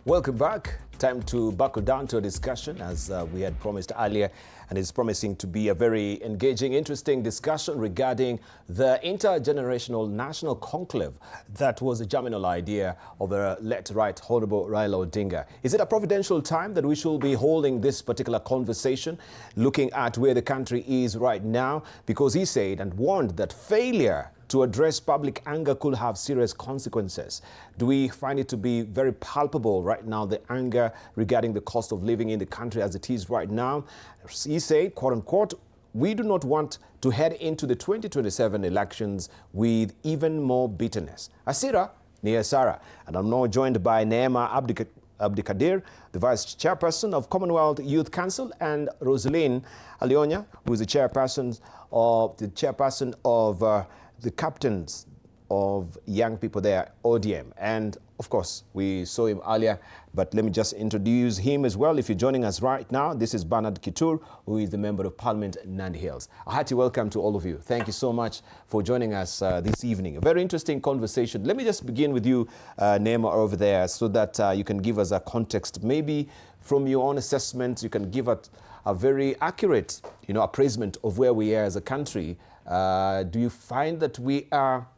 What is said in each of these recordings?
Welcome back. Time to buckle down to a discussion as we had promised earlier, and it's promising to be a very engaging, interesting discussion regarding the intergenerational national conclave that was a germinal idea of the late right Honorable Raila Odinga. Is it a providential time that we should be holding this particular conversation, looking at where the country is right now? Because he said and warned that failure to address public anger could have serious consequences. Do we find it to be very palpable right now, the anger regarding the cost of living in the country as it is right now? He said, quote unquote, we do not want to head into the 2027 elections with even more bitterness. Asira near Sarah, and I'm now joined by Neema Abdikadir, the Vice Chairperson of Commonwealth Youth Council, and Rosaline Alionya, who is the chairperson of the captains of young people there, ODM. And of course, we saw him earlier, but let me just introduce him as well. If you're joining us right now, this is Bernard Kitur, who is the Member of Parliament, Nandi Hills. A hearty welcome to all of you. Thank you so much for joining us this evening. A very interesting conversation. Let me just begin with you, Neema, over there, so that you can give us a context. Maybe from your own assessment, you can give us a very accurate, appraisement of where we are as a country. Do you find that we are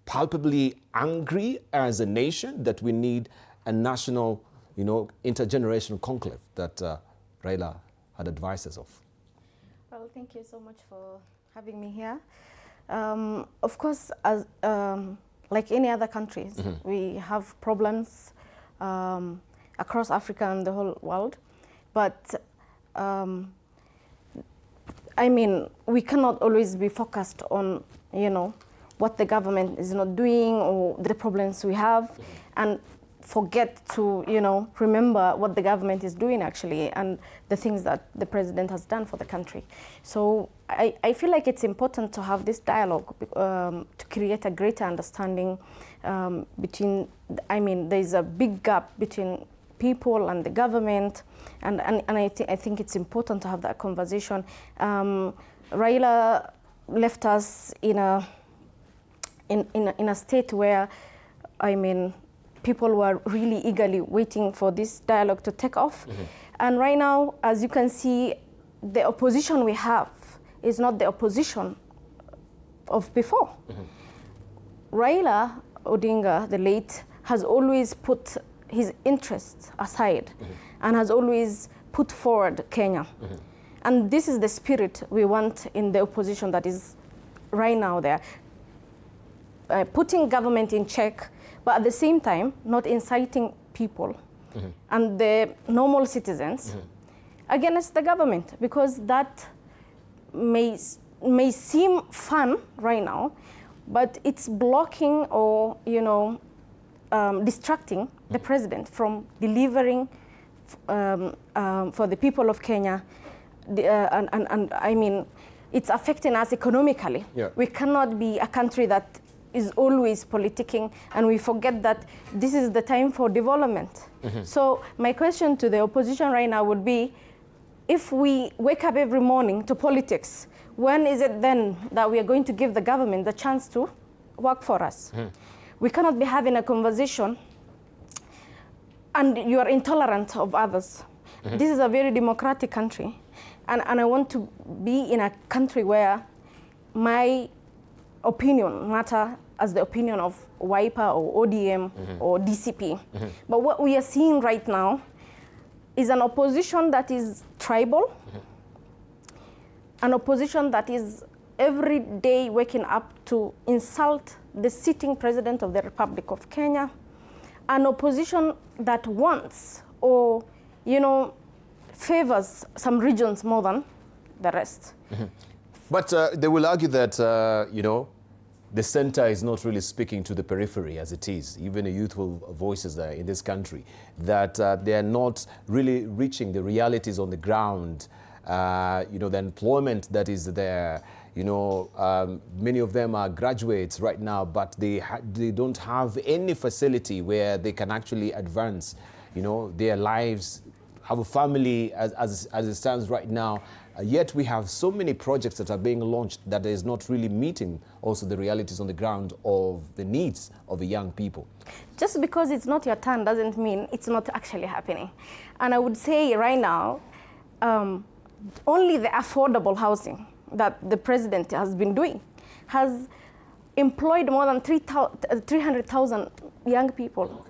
palpably angry as a nation, that we need a national, intergenerational conclave that Raila had advised us of? Well, thank you so much for having me here. Of course, as like any other countries, we have problems across Africa and the whole world, but we cannot always be focused on, what the government is not doing or the problems we have, and forget to, remember what the government is doing actually and the things that the president has done for the country. So I feel like it's important to have this dialogue to create a greater understanding between, there's a big gap between people and the government, and I think it's important to have that conversation. Raila left us in a state where, people were really eagerly waiting for this dialogue to take off. And right now, as you can see, the opposition we have is not the opposition of before. Raila Odinga, the late, has always put his interests aside and has always put forward Kenya. And this is the spirit we want in the opposition that is right now there. Putting government in check, but at the same time, not inciting people and the normal citizens against the government, because that may seem fun right now, but it's blocking or, distracting the president from delivering for the people of Kenya. It's affecting us economically. Yeah. We cannot be a country that is always politicking, and we forget that this is the time for development. So my question to the opposition right now would be, if we wake up every morning to politics, when is it then that we are going to give the government the chance to work for us? We cannot be having a conversation and you are intolerant of others. This is a very democratic country, and I want to be in a country where my opinion matter as the opinion of Wiper or ODM or DCP. But what we are seeing right now is an opposition that is tribal, an opposition that is every day waking up to insult the sitting president of the Republic of Kenya, an opposition that wants or, favors some regions more than the rest. But they will argue that, the center is not really speaking to the periphery as it is, even the youthful voices there in this country, that they are not really reaching the realities on the ground, the employment that is there. Many of them are graduates right now, but they don't have any facility where they can actually advance, their lives have a family as it stands right now, yet we have so many projects that are being launched that is not really meeting also the realities on the ground of the needs of the young people. Just because it's not your turn doesn't mean it's not actually happening. And I would say right now, only the affordable housing that the president has been doing has employed more than 300,000 young people,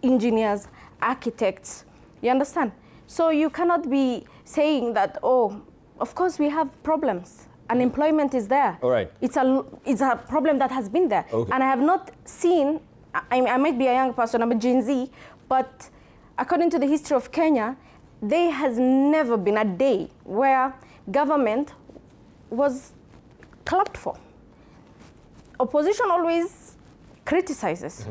engineers, architects, you understand? So you cannot be saying that, oh, of course we have problems. Unemployment is there. All right. It's a problem that has been there. Okay. And I have not seen, I might be a young person, I'm a Gen Z, but according to the history of Kenya, there has never been a day where government was clapped for. Opposition always criticizes.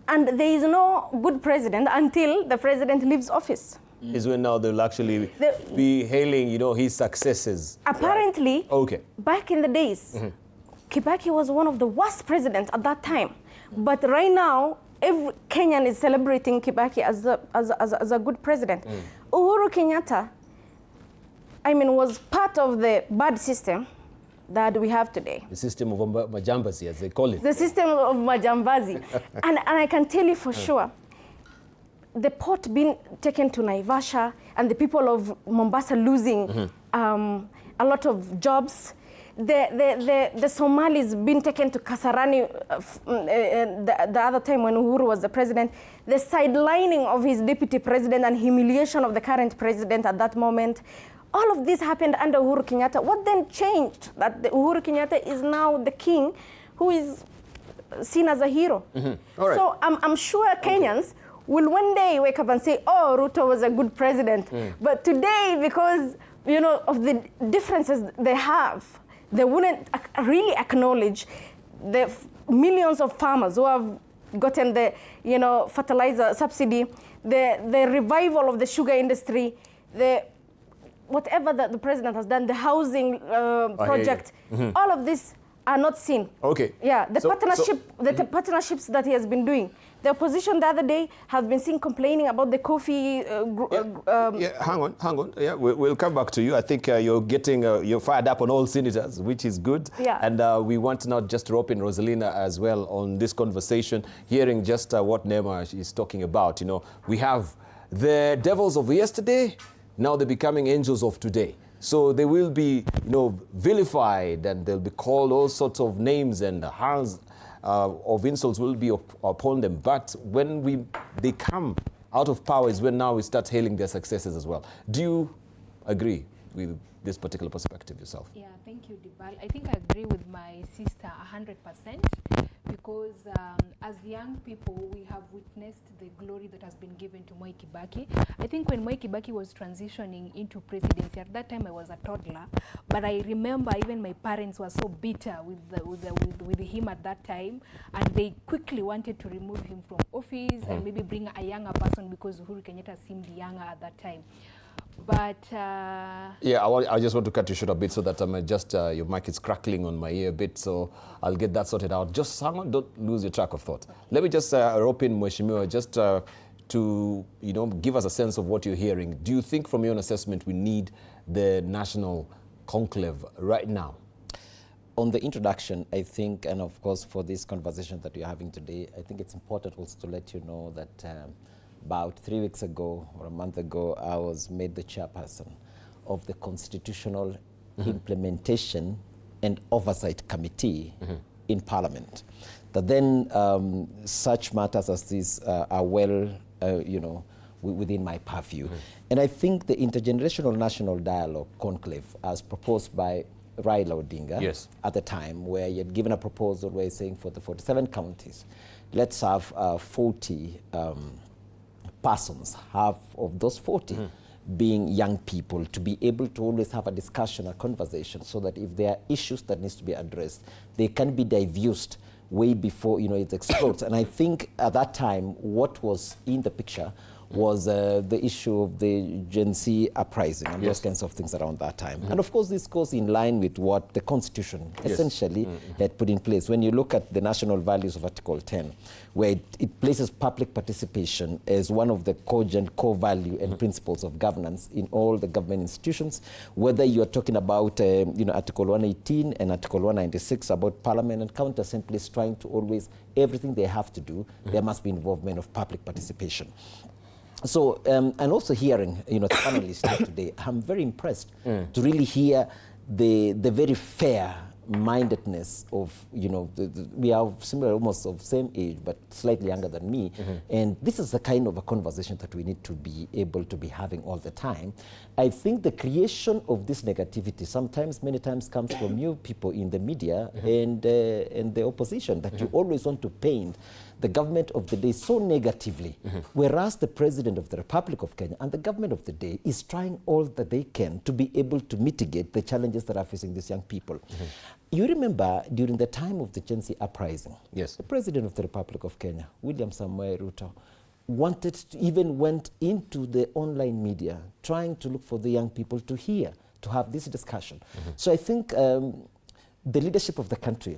And there is no good president until the president leaves office. Is when now they'll actually be hailing, his successes. Apparently, right. Okay. Back in the days, Kibaki was one of the worst presidents at that time. But right now, every Kenyan is celebrating Kibaki as a good president. Uhuru Kenyatta, was part of the bad system that we have today. The system of Majambazi, as they call it. The system of Majambazi. and I can tell you for sure, the port being taken to Naivasha and the people of Mombasa losing a lot of jobs, the Somalis being taken to Kasarani the other time when Uhuru was the president, the sidelining of his deputy president and humiliation of the current president at that moment, all of this happened under Uhuru Kenyatta. What then changed that the Uhuru Kenyatta is now the king who is seen as a hero? All right. So I'm sure Kenyans will one day wake up and say, oh, Ruto was a good president. But today, because of the differences they have, they wouldn't really acknowledge the millions of farmers who have gotten the fertilizer subsidy, the revival of the sugar industry, whatever that the president has done, the housing project, all of this are not seen. Okay. Yeah, the partnerships that he has been doing. The opposition the other day have been seen complaining about the coffee. Hang on. Yeah, we'll come back to you. I think you're fired up on all senators, which is good. Yeah. And we want to not just rope in Rosalina as well on this conversation, hearing just what Nema is talking about. We have the devils of yesterday, now they're becoming angels of today. So they will be, vilified, and they'll be called all sorts of names, and hands of insults will be upon them. But when they come out of power is when now we start hailing their successes as well. Do you agree with this particular perspective yourself? Yeah, thank you, Dibal. I think I agree with my sister 100%, because as young people, we have witnessed the glory that has been given to Mwai Kibaki. I think when Mwai Kibaki was transitioning into presidency, at that time I was a toddler, but I remember even my parents were so bitter with him at that time, and they quickly wanted to remove him from office and maybe bring a younger person, because Uhuru Kenyatta seemed younger at that time. But yeah, I just want to cut you short a bit so that your mic is crackling on my ear a bit, so I'll get that sorted out. Just hang on, don't lose your track of thought. Let me just rope in Mheshimiwa just to give us a sense of what you're hearing. Do you think, from your own assessment, we need the national conclave right now? On the introduction, I think, and of course for this conversation that we're having today, I think it's important also to let you know that about 3 weeks ago or a month ago, I was made the chairperson of the Constitutional Implementation and Oversight Committee in Parliament. That then such matters as these are well, within my purview. And I think the Intergenerational National Dialogue Conclave, as proposed by Raila Odinga at the time, where he had given a proposal where he's saying for the 47 counties, let's have 40 persons, half of those 40 being young people, to be able to always have a discussion, a conversation, so that if there are issues that needs to be addressed, they can be diffused way before it explodes. And I think at that time, what was in the picture was the issue of the Gen Z uprising and those kinds of things around that time. And of course, this goes in line with what the Constitution essentially had put in place. When you look at the national values of Article 10, where it places public participation as one of the cogent core value and principles of governance in all the government institutions, whether you're talking about Article 118 and Article 196 about Parliament and county assemblies trying to always, everything they have to do, there must be involvement of public participation. So, and also hearing, the panelists here today, I'm very impressed to really hear the very fair mindedness of, we are similar, almost of same age, but slightly younger than me. And this is the kind of a conversation that we need to be able to be having all the time. I think the creation of this negativity many times comes from you people in the media and the opposition, that you always want to paint the government of the day so negatively, whereas the President of the Republic of Kenya and the government of the day is trying all that they can to be able to mitigate the challenges that are facing these young people. You remember during the time of the Gen Z uprising, the President of the Republic of Kenya, William Samoei Ruto, went into the online media trying to look for the young people to hear, to have this discussion. So I think the leadership of the country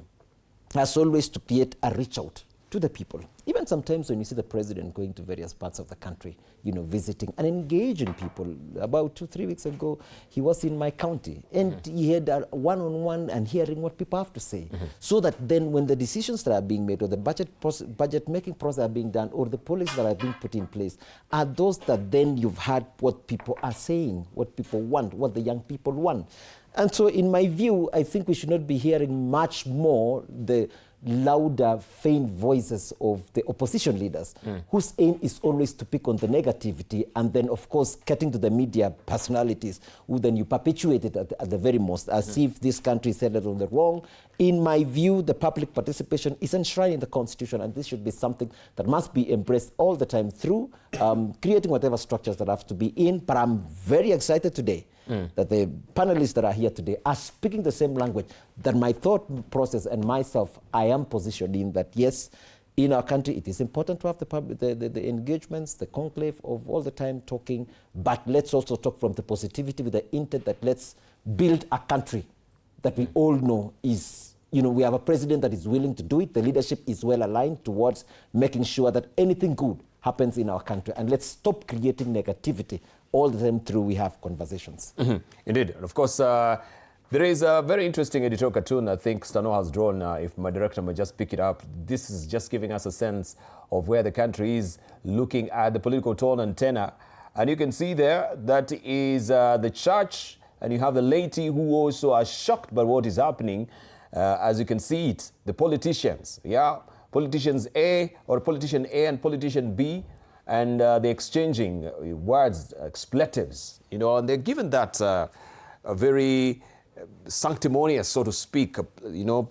has always to create a reach out to the people. Even sometimes when you see the president going to various parts of the country, visiting and engaging people. About 2-3 weeks ago, he was in my county and he had a one-on-one and hearing what people have to say. So that then when the decisions that are being made or the budget making process are being done or the policies that are being put in place are those that then you've heard what people are saying, what people want, what the young people want. And so in my view, I think we should not be hearing much more the louder, faint voices of the opposition leaders, whose aim is always to pick on the negativity and then, of course, getting to the media personalities, who then you perpetuate it at the very most, as if this country is headed on the wrong. In my view, the public participation is enshrined in the Constitution, and this should be something that must be embraced all the time through creating whatever structures that have to be in. But I'm very excited today that the panelists that are here today are speaking the same language, that my thought process and myself, I am positioned in that, yes, in our country, it is important to have the engagements, the conclave of all the time talking, but let's also talk from the positivity with the intent that let's build a country that we all know is, we have a president that is willing to do it. The leadership is well aligned towards making sure that anything good happens in our country. And let's stop creating negativity all the time through we have conversations. Indeed. And of course, there is a very interesting editorial cartoon I think Stano has drawn. If my director may just pick it up, this is just giving us a sense of where the country is, looking at the political tone and tenor. And you can see there that is the church, and you have the laity who also are shocked by what is happening. As you can see it, the politicians, politicians A, or politician A and politician B, and they're exchanging words, expletives, and they're given that a very sanctimonious, so to speak,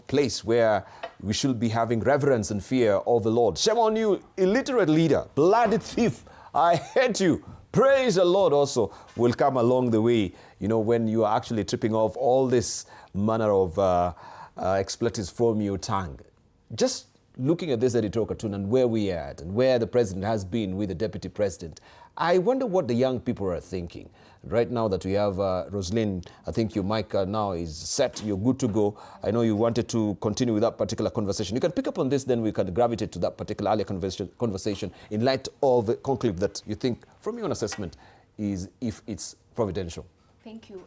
place where we should be having reverence and fear of the Lord. Shame on you, illiterate leader, bloody thief, I hate you. Praise the Lord also will come along the way, when you are actually tripping off all this manner of expletives from your tongue. Just looking at this editorial cartoon and where we are at and where the president has been with the deputy president, I wonder what the young people are thinking. Right now that we have Rosalind, I think your mic now is set, you're good to go. I know you wanted to continue with that particular conversation. You can pick up on this, then we can gravitate to that particular earlier conversation in light of the conclave that you think, from your own assessment, is if it's providential. Thank you.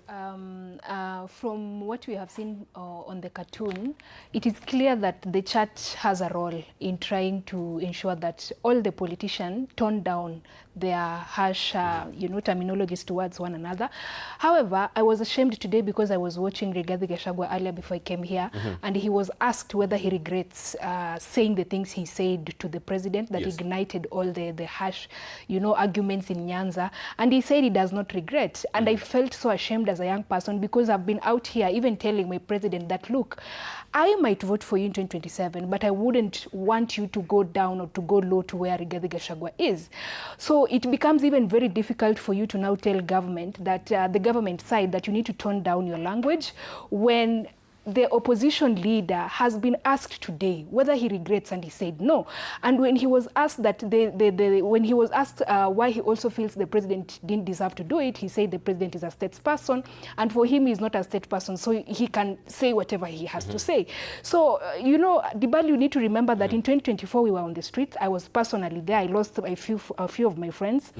From what we have seen on the cartoon, it is clear that the church has a role in trying to ensure that all the politicians tone down their harsh, terminologies towards one another. However, I was ashamed today because I was watching Rigathi Gachagua earlier before I came here, and he was asked whether he regrets saying the things he said to the president that ignited all the harsh, arguments in Nyanza, and he said he does not regret. And I felt so ashamed as a young person because I've been out here even telling my president that, look, I might vote for you in 2027, but I wouldn't want you to go down or to go low to where Rigathi Gachagua is. So it becomes even very difficult for you to now tell government that the government side that you need to tone down your language when the opposition leader has been asked today whether he regrets, and he said no. And when he was asked that why he also feels the president didn't deserve to do it, he said the president is a statesperson, and for him he's not a statesperson, so he can say whatever he has to say. So you know, Dibali, you need to remember that in 2024 we were on the streets. I was personally there. I lost a few of my friends.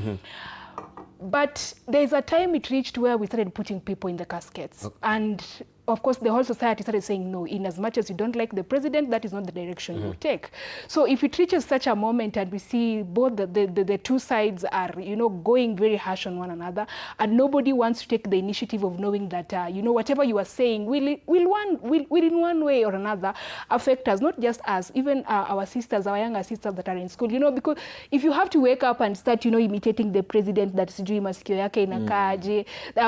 But there's a time it reached where we started putting people in the caskets. And of course, the whole society started saying, no, in as much as you don't like the president, that is not the direction you take. So if it reaches such a moment and we see both the two sides are, you know, going very harsh on one another, and nobody wants to take the initiative of knowing that, you know, whatever you are saying will in one way or another affect us, not just us, even our sisters, our younger sisters that are in school, you know, because if you have to wake up and start, you know, imitating the president, that sijui masikio yake inakaaje,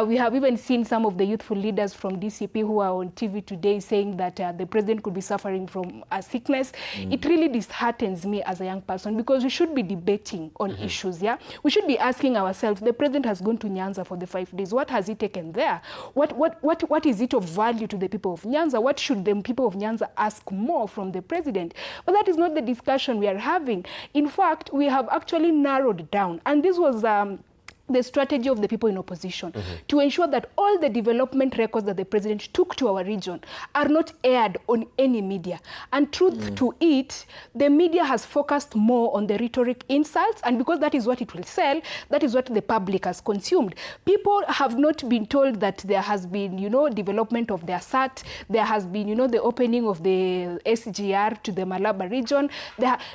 we have even seen some of the youthful leaders from DCP who are on TV today saying that the president could be suffering from a sickness. It really disheartens me as a young person, because we should be debating on issues, yeah? We should be asking ourselves, the president has gone to Nyanza for the 5 days. What has he taken there? What is it of value to the people of Nyanza? What should the people of Nyanza ask more from the president? But that is not the discussion we are having. In fact, we have actually narrowed down, and this was the strategy of the people in opposition, to ensure that all the development records that the president took to our region are not aired on any media. And truth to it, the media has focused more on the rhetoric insults, and because that is what it will sell, that is what the public has consumed. People have not been told that there has been, you know, development of their SAT, there has been, you know, the opening of the SGR to the Malaba region.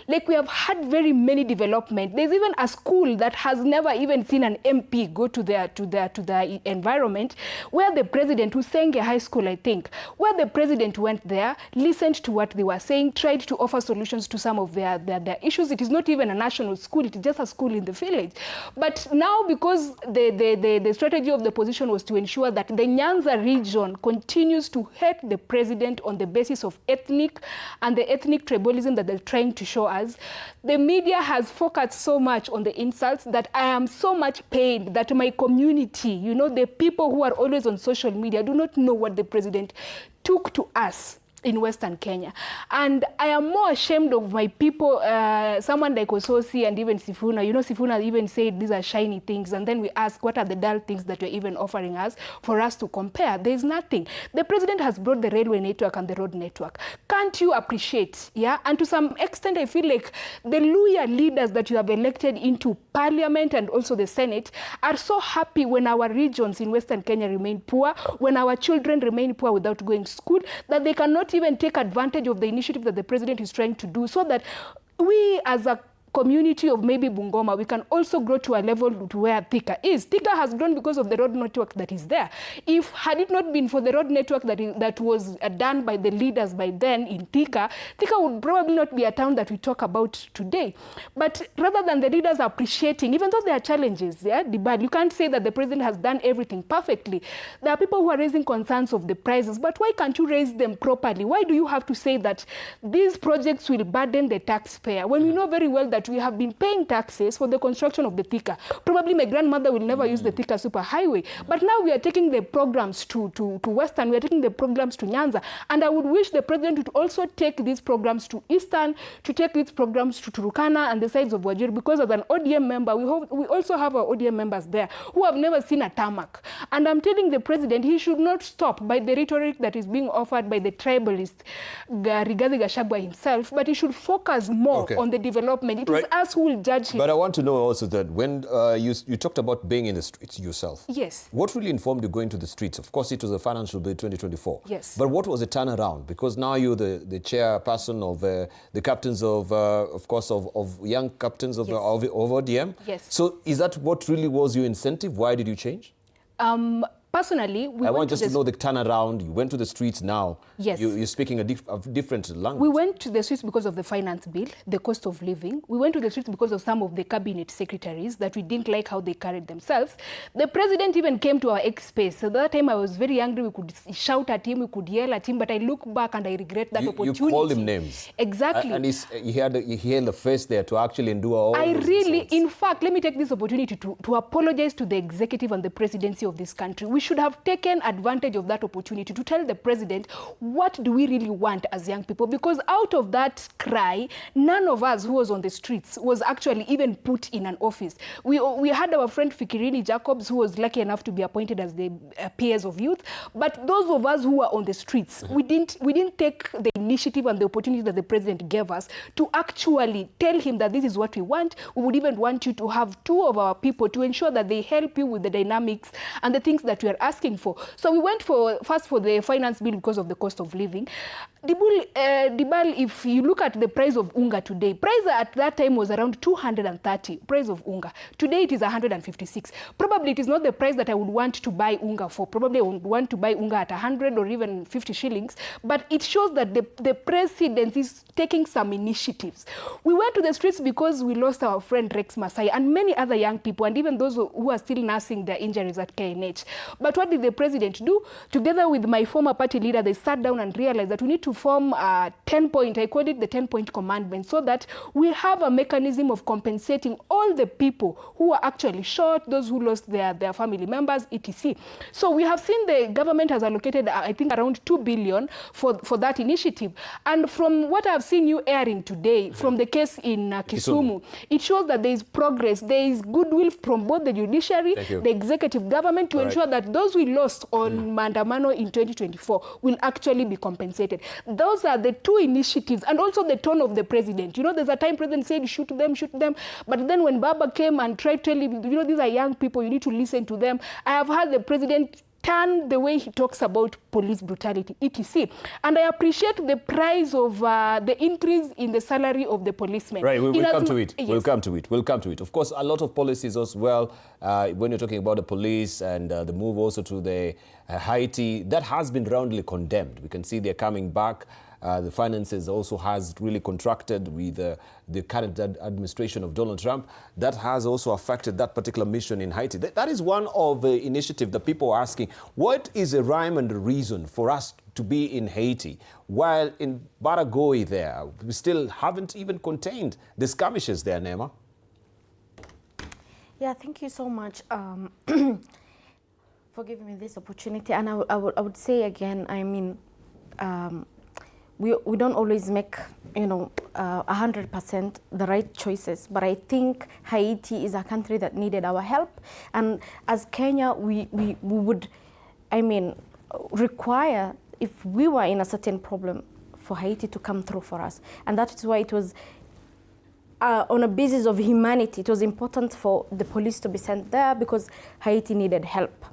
Like, we have had very many development. There's even a school that has never even seen an MP go to the environment, where the president, Usenge High School, I think, where the president went there, listened to what they were saying, tried to offer solutions to some of their issues. It is not even a national school, it is just a school in the village. But now, because the strategy of the opposition was to ensure that the Nyanza region continues to hate the president on the basis of ethnic and the ethnic tribalism that they're trying to show us, the media has focused so much on the insults that I am so much pained that my community, you know, the people who are always on social media, do not know what the president took to us in Western Kenya. And I am more ashamed of my people, someone like Ososi and even Sifuna. You know, Sifuna even said these are shiny things, and then we ask, what are the dull things that you're even offering us for us to compare? There's nothing. The president has brought the railway network and the road network. Can't you appreciate? Yeah, and to some extent, I feel like the Luya leaders that you have elected into parliament and also the Senate are so happy when our regions in Western Kenya remain poor, when our children remain poor without going to school, that they cannot even take advantage of the initiative that the president is trying to do, so that we as a community of maybe Bungoma, we can also grow to a level to where Thika is. Thika has grown because of the road network that is there. If had it not been for the road network that was done by the leaders by then in Thika, Thika would probably not be a town that we talk about today. But rather than the leaders appreciating, even though there are challenges, yeah, you can't say that the president has done everything perfectly. There are people who are raising concerns of the prices, but why can't you raise them properly? Why do you have to say that these projects will burden the taxpayer, when we know very well that we have been paying taxes for the construction of the Thika? Probably my grandmother will never use the Thika superhighway, but now we are taking the programs to Western, we are taking the programs to Nyanza, and I would wish the president would also take these programs to Eastern, to take these programs to Turukana and the sides of Wajir, because as an ODM member, we also have our ODM members there who have never seen a tarmac. And I'm telling the president he should not stop by the rhetoric that is being offered by the tribalist Rigathi Gachagua himself, but he should focus more on the development. It is us who will judge him. But I want to know also that when you talked about being in the streets yourself. Yes. What really informed you going to the streets? Of course, it was a financial bill 2024. Yes. But what was the turnaround? Because now you're the chairperson of the captains of course, of young captains of ODM. Yes. So is that what really was your incentive? Why did you change? Personally, I want just to know the turnaround. You went to the streets now. Yes. You're speaking a different language. We went to the streets because of the finance bill, the cost of living. We went to the streets because of some of the cabinet secretaries that we didn't like how they carried themselves. The president even came to our space. So that time I was very angry. We could shout at him, we could yell at him, but I look back and I regret that opportunity. You called him names. Exactly. And he had the face there to actually endure all in fact, let me take this opportunity to apologize to the executive and the presidency of this country. We should have taken advantage of that opportunity to tell the president, what do we really want as young people? Because out of that cry, none of us who was on the streets was actually even put in an office. We had our friend Fikirini Jacobs, who was lucky enough to be appointed as the peers of youth. But those of us who were on the streets, we didn't take the initiative and the opportunity that the president gave us to actually tell him that this is what we want. We would even want you to have 2 of our people to ensure that they help you with the dynamics and the things that we are asking for. So we went first for the finance bill because of the cost of living. Dibal, if you look at the price of unga today, price at that time was around 230, price of unga. Today it is 156. Probably it is not the price that I would want to buy unga for. Probably I would want to buy unga at 100 or even 50 shillings. But it shows that the president is taking some initiatives. We went to the streets because we lost our friend Rex Masai and many other young people, and even those who are still nursing their injuries at KNH. But what did the president do? Together with my former party leader, they sat down and realized that we need to form a 10-point, I call it the 10-point commandment, so that we have a mechanism of compensating all the people who are actually shot, those who lost their family members, etc. So we have seen the government has allocated, I think, around 2 billion for that initiative. And from what I've seen you airing today, from the case in Kisumu, it shows that there is progress, there is goodwill from both the judiciary, the executive government, to ensure that those we lost on Maandamano in 2024 will actually be compensated. Those are the 2 initiatives, and also the tone of the president. You know, there's a time president said, shoot them. But then when Baba came and tried to tell him, you know, these are young people, you need to listen to them. I have heard the president turn the way he talks about police brutality, etc. And I appreciate the price of the increase in the salary of the policemen. Right, we'll come to it. Yes. We'll come to it. Of course, a lot of policies as well, when you're talking about the police and the move also to the Haiti, that has been roundly condemned. We can see they're coming back. The finances also has really contracted with the current administration of Donald Trump. That has also affected that particular mission in Haiti. That is one of the initiatives that people are asking, what is a rhyme and a reason for us to be in Haiti, while in Baragoy there, we still haven't even contained the skirmishes there, Nema? Yeah, thank you so much for giving me this opportunity. And I would say again, I mean, we don't always make, 100% the right choices, but I think Haiti is a country that needed our help. And as Kenya, we would, require, if we were in a certain problem, for Haiti to come through for us. And that is why it was, on a basis of humanity, it was important for the police to be sent there because Haiti needed help.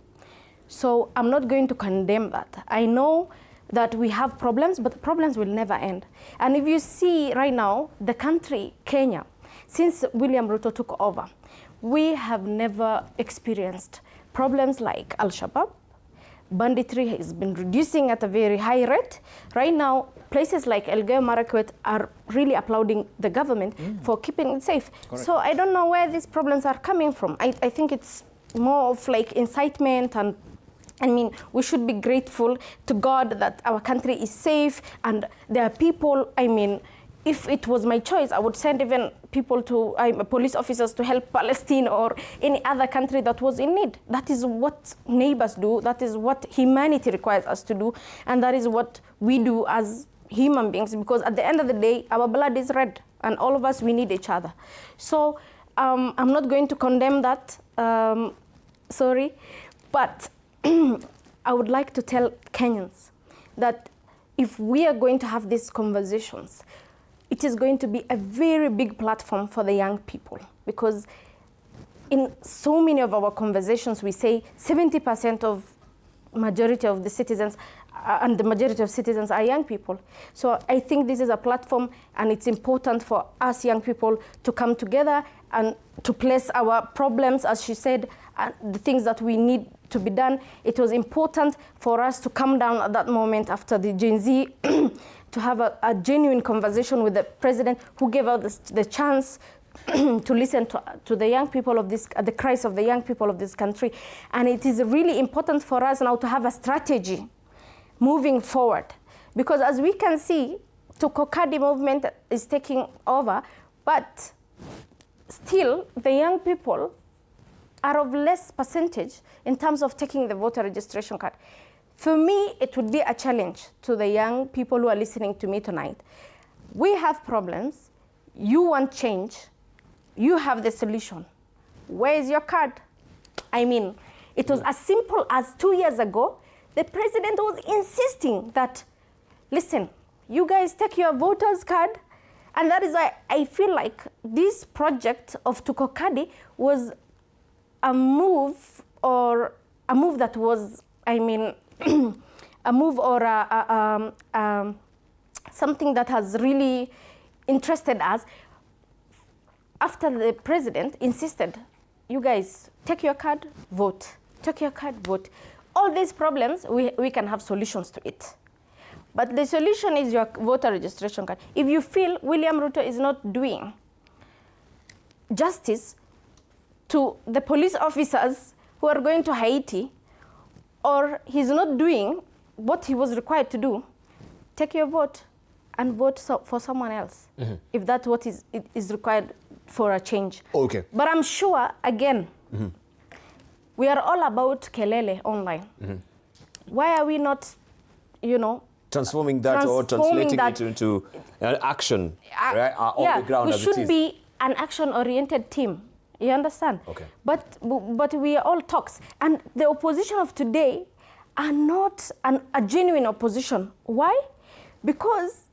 So I'm not going to condemn that. I know that we have problems, but the problems will never end. And if you see right now, the country, Kenya, since William Ruto took over, we have never experienced problems like Al-Shabaab. Banditry has been reducing at a very high rate. Right now, places like Elgeyo Marakwet are really applauding the government for keeping it safe. Correct. So I don't know where these problems are coming from. I think it's more of like incitement, and we should be grateful to God that our country is safe and there are people, if it was my choice, I would send even people to, police officers to help Palestine or any other country that was in need. That is what neighbors do. That is what humanity requires us to do. And that is what we do as human beings, because at the end of the day, our blood is red and all of us, we need each other. So I'm not going to condemn that, sorry, but I would like to tell Kenyans that if we are going to have these conversations, it is going to be a very big platform for the young people, because in so many of our conversations, we say 70% of majority of the citizens and the majority of citizens are young people. So I think this is a platform, and it's important for us young people to come together and to place our problems, as she said, and the things that we need to be done. It was important for us to come down at that moment after the Gen Z to have a genuine conversation with the president, who gave us the chance to listen to the young people of this, the cries of the young people of this country. And it is really important for us now to have a strategy moving forward. Because as we can see, Tukokadi movement is taking over, but still the young people are of less percentage in terms of taking the voter registration card. For me, it would be a challenge to the young people who are listening to me tonight. We have problems. You want change. You have the solution. Where is your card? I mean, it was as simple as 2 years ago, the president was insisting that, listen, you guys take your voter's card. And that is why I feel like this project of Tukokadi was a move that was, I mean, a move or something that has really interested us after the president insisted, you guys take your card, vote. Take your card, vote. All these problems, we can have solutions to it. But the solution is your voter registration card. If you feel William Ruto is not doing justice to the police officers who are going to Haiti, or he's not doing what he was required to do, take your vote and vote for someone else, if that's what is required for a change. Okay. But I'm sure, again, we are all about kelele online. Why are we not, transforming that or translating it into action right, on the ground we as it should is? be an action-oriented team. You understand? Okay. But we are all talks. And the opposition of today are not a genuine opposition. Why? Because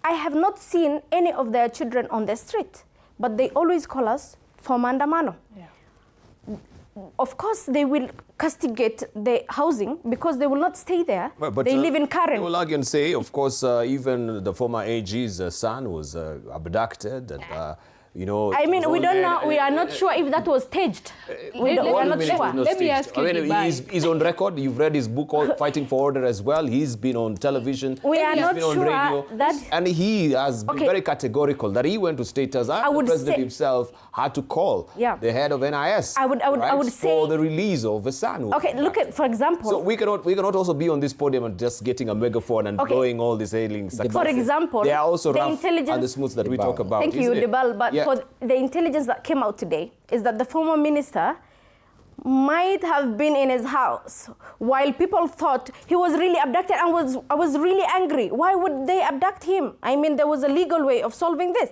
I have not seen any of their children on the street, but they always call us for mandamano. Yeah. Of course, they will castigate the housing because they will not stay there. But they live in Karen. They will argue and say, of course, even the former AG's son was abducted and, I mean, we don't know. We are not sure if that was staged. We are not sure. Let me ask you, he's on record. You've read his book, Fighting for Order, as well. He's been on television. We are not been sure on radio. And he has been very categorical that he went to state as the president himself had to call the head of NIS. I would say for the release of a son. Okay, look at, for example. So we cannot also be on this podium and just getting a megaphone and blowing all these ailing successes. For example, they are also the rough and the smooth that we talk about. Thank you, Debal. But for the intelligence that came out today is that the former minister might have been in his house while people thought he was really abducted and was really angry. Why would they abduct him? I mean, there was a legal way of solving this.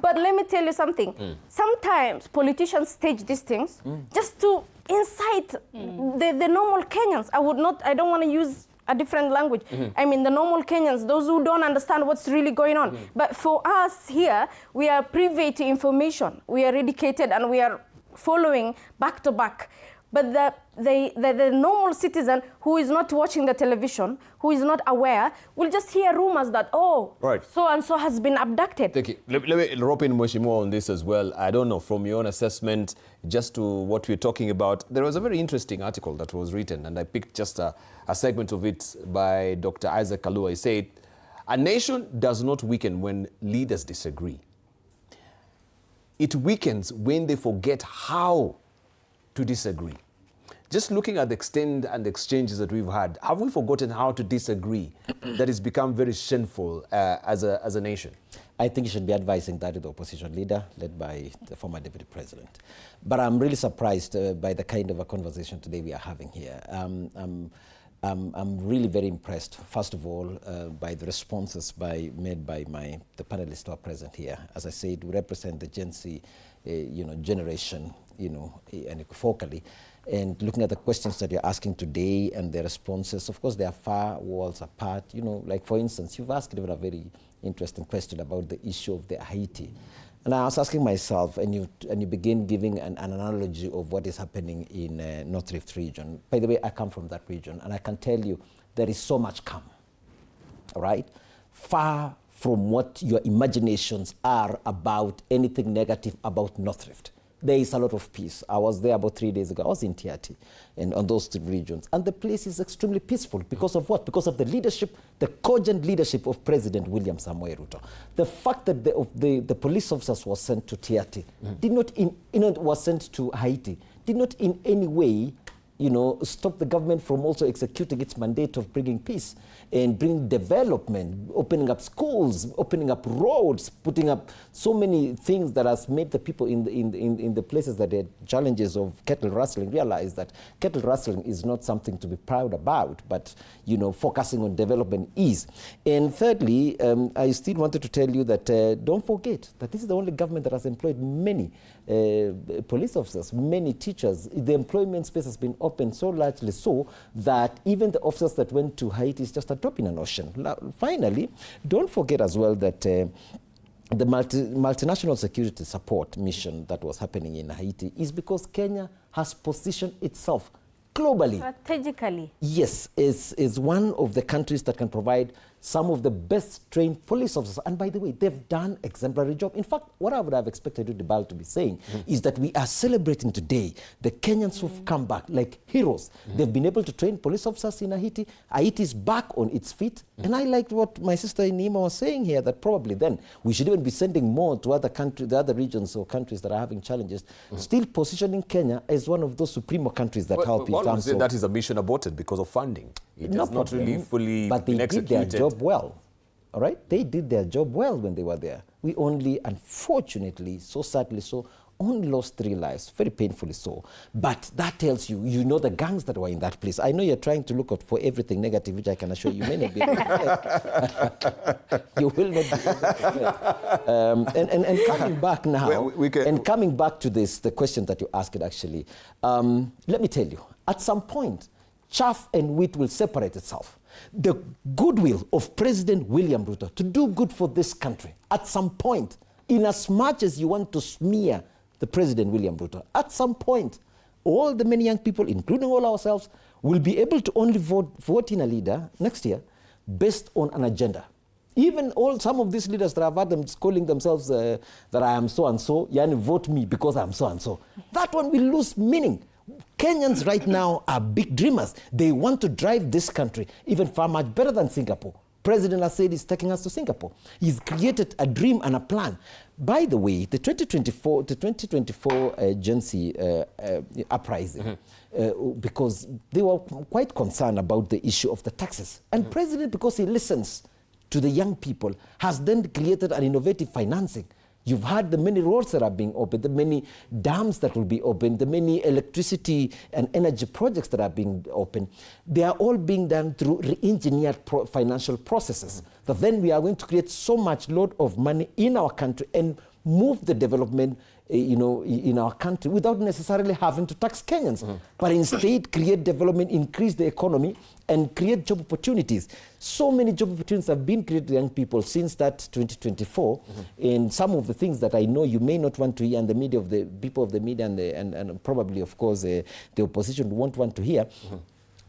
But let me tell you something. Sometimes politicians stage these things just to incite the normal Kenyans. I don't want to use a different language. I mean, the normal Kenyans, those who don't understand what's really going on. But for us here, we are privy to information. We are educated and we are following back to back. But the normal citizen who is not watching the television, who is not aware, will just hear rumors that, so-and-so has been abducted. Thank you. Let me rope in Mweshimo on this as well. I don't know, from your own assessment, just to what we're talking about, there was a very interesting article that was written, and I picked just a segment of it by Dr. Isaac Kalua. He said, a nation does not weaken when leaders disagree. It weakens when they forget how to disagree. Just looking at the extent and the exchanges that we've had, have we forgotten how to disagree? That has become very shameful as a nation. I think you should be advising that to the opposition leader, led by the former deputy president. But I'm really surprised by the kind of a conversation today we are having here. I'm really very impressed, first of all, by the responses made by the panelists who are present here. As I said, we represent the Gen Z, generation, unequivocally. And looking at the questions that you're asking today and the responses, of course, they are far worlds apart. Like for instance, you've asked even a very interesting question about the issue of the Haiti. And I was asking myself, and you begin giving an analogy of what is happening in North Rift region. By the way, I come from that region, and I can tell you there is so much calm, all right? Far from what your imaginations are about anything negative about North Rift. There is a lot of peace. I was there about 3 days ago. I was in Tiati and on those two regions. And the place is extremely peaceful. Because of what? Because of the leadership, the cogent leadership of President William Samoei Ruto. The fact that the police officers were sent to Tiati, did not was sent to Haiti, did not in any way stop the government from also executing its mandate of bringing peace and bringing development, opening up schools, opening up roads, putting up so many things that has made the people in the places that had challenges of cattle rustling realize that cattle rustling is not something to be proud about, but focusing on development is. And thirdly, I still wanted to tell you that don't forget that this is the only government that has employed many police officers, many teachers. The employment space has been open so largely so that even the officers that went to Haiti is just a drop in an ocean. Finally, don't forget as well that the multinational security support mission that was happening in Haiti is because Kenya has positioned itself globally. Strategically. Yes, is one of the countries that can provide some of the best trained police officers. And by the way, they've done exemplary job. In fact, what I would have expected you, Dibal, to be saying is that we are celebrating today the Kenyans who've come back like heroes. They've been able to train police officers in Haiti. Haiti is back on its feet. And I liked what my sister Nima was saying here, that probably then we should even be sending more to other countries, the other regions or countries that are having challenges, still positioning Kenya as one of those supremo countries that help in terms of... That is a mission aborted because of funding. It is not really fully but they executed. did their job well. All right? They did their job well when they were there. We only, unfortunately, so sadly so, only lost 3 lives, very painfully so. But that tells you, the gangs that were in that place. I know you're trying to look out for everything negative, which I can assure you may not be. You will not be. And coming back now, and coming back to this, the question that you asked actually, let me tell you, at some point, chaff and wheat will separate itself. The goodwill of President William Ruto to do good for this country, at some point, in as much as you want to smear the President William Ruto, at some point, all the many young people, including all ourselves, will be able to only vote in a leader next year based on an agenda. Even some of these leaders that I've had them calling themselves that I am so and so, yani vote me because I'm so and so. That one will lose meaning. Kenyans right now are big dreamers. They want to drive this country even far much better than Singapore. President has said he's taking us to Singapore. He's created a dream and a plan. By the way, the 2024 agency uprising, because they were quite concerned about the issue of the taxes. And President, because he listens to the young people, has then created an innovative financing. You've had the many roads that are being opened, the many dams that will be opened, the many electricity and energy projects that are being opened. They are all being done through re-engineered financial processes. That then we are going to create so much load of money in our country and move the development in our country without necessarily having to tax Kenyans, but instead create development, increase the economy, and create job opportunities. So many job opportunities have been created to young people since that 2024, and some of the things that I know you may not want to hear, and the media, of the people of the media, and probably, of course, the opposition won't want to hear.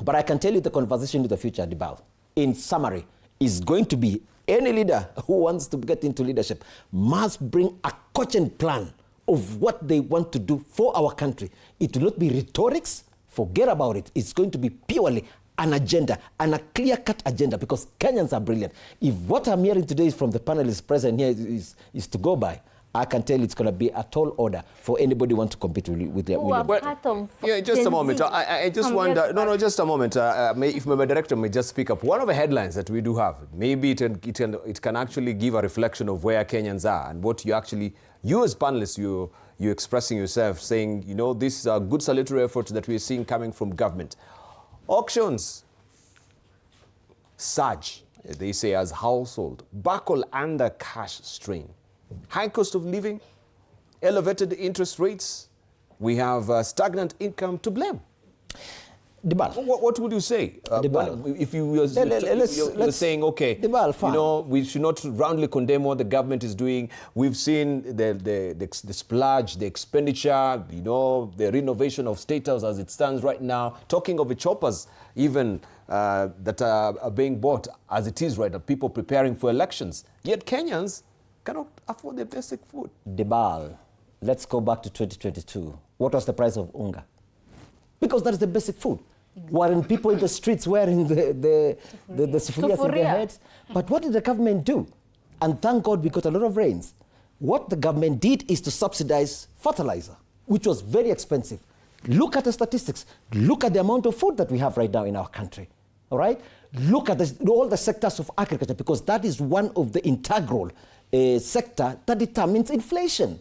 But I can tell you the conversation in the future, Dibal, in summary, is going to be any leader who wants to get into leadership must bring a cogent plan of what they want to do for our country. It will not be rhetorics. Forget about it. It's going to be purely an agenda, and a clear-cut agenda, because Kenyans are brilliant. If what I'm hearing today from the panelists present here is to go by, I can tell it's going to be a tall order for anybody who wants to compete with their William. Yeah, just a moment. I just wonder. No, just a moment. If my director may just speak up. One of the headlines that we do have, maybe it can actually give a reflection of where Kenyans are and what you actually, you as panelists, you're expressing yourself, saying, this is a good salutary effort that we're seeing coming from government. Auctions surge, they say, as household buckle under cash strain. High cost of living, elevated interest rates. We have stagnant income to blame. Dibal. What would you say? If you were saying, okay, Dibal, we should not roundly condemn what the government is doing. We've seen the splurge, the expenditure, the renovation of State House as it stands right now. Talking of the choppers, even that are being bought as it is right now, people preparing for elections. Yet Kenyans cannot afford the basic food. Dibal, let's go back to 2022. What was the price of unga? Because that is the basic food. Weren't people in the streets wearing the sufurias in their heads? But what did the government do? And thank God we got a lot of rains. What the government did is to subsidize fertilizer, which was very expensive. Look at the statistics. Look at the amount of food that we have right now in our country. All right? Look at all the sectors of agriculture, because that is one of the integral sector that determines inflation.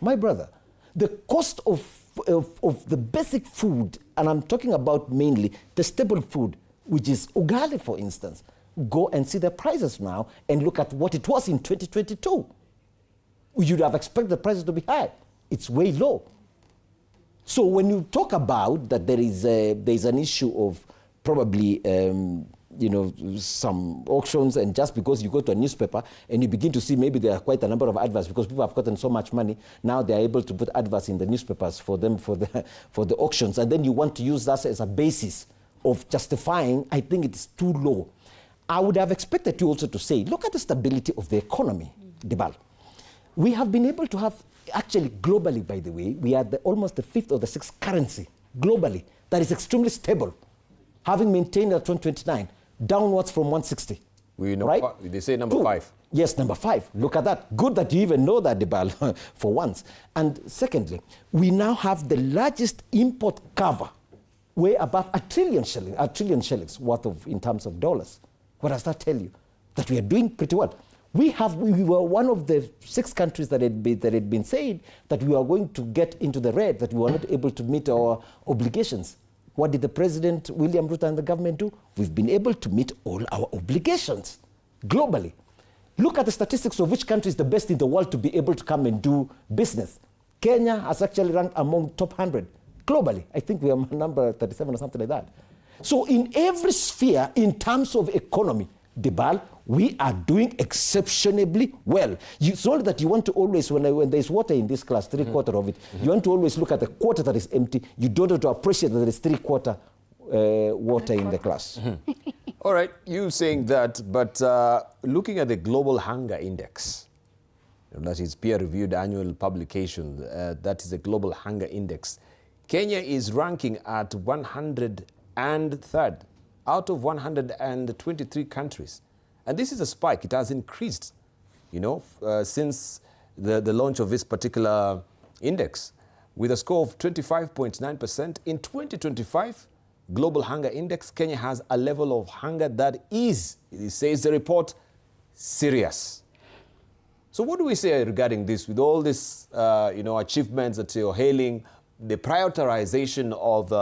My brother, the cost of the basic food, and I'm talking about mainly the staple food, which is ugali, for instance. Go and see the prices now and look at what it was in 2022. You'd have expected the prices to be high. It's way low. So when you talk about that there is an issue of probably some auctions, and just because you go to a newspaper and you begin to see maybe there are quite a number of adverts because people have gotten so much money, now they are able to put adverts in the newspapers for them for the auctions, and then you want to use that as a basis of justifying. I think it's too low. I would have expected you also to say, look at the stability of the economy, Dibal. We have been able to have, actually globally, by the way, we are almost the 5th or the 6th currency globally that is extremely stable, having maintained at 2029, downwards from 160. We know, right? They say number 5. Yes, number 5. Look at that. Good that you even know that, Dibal, for once. And secondly, we now have the largest import cover, way above a trillion shillings worth of, in terms of dollars. What does that tell you? That we are doing pretty well. We were one of the 6 countries that had been saying that we are going to get into the red, that we were not able to meet our obligations. What did the President, William Ruto, and the government do? We've been able to meet all our obligations globally. Look at the statistics of which country is the best in the world to be able to come and do business. Kenya has actually ranked among top 100 globally. I think we are number 37 or something like that. So in every sphere, in terms of economy, Dibal, we are doing exceptionally well. It's only that you want to always, when there's water in this class, 3/4 of it, you want to always look at the quarter that is empty. You don't have to appreciate that there is 3/4 water in the glass. All right, you saying that, but looking at the Global Hunger Index, that is peer-reviewed annual publication, that is the Global Hunger Index, Kenya is ranking at 103rd out of 123 countries. And this is a spike. It has increased, since the launch of this particular index, with a score of 25.9%. In 2025, Global Hunger Index, Kenya has a level of hunger that is, it says the report, serious. So what do we say regarding this, with all these achievements that you're hailing, the prioritization of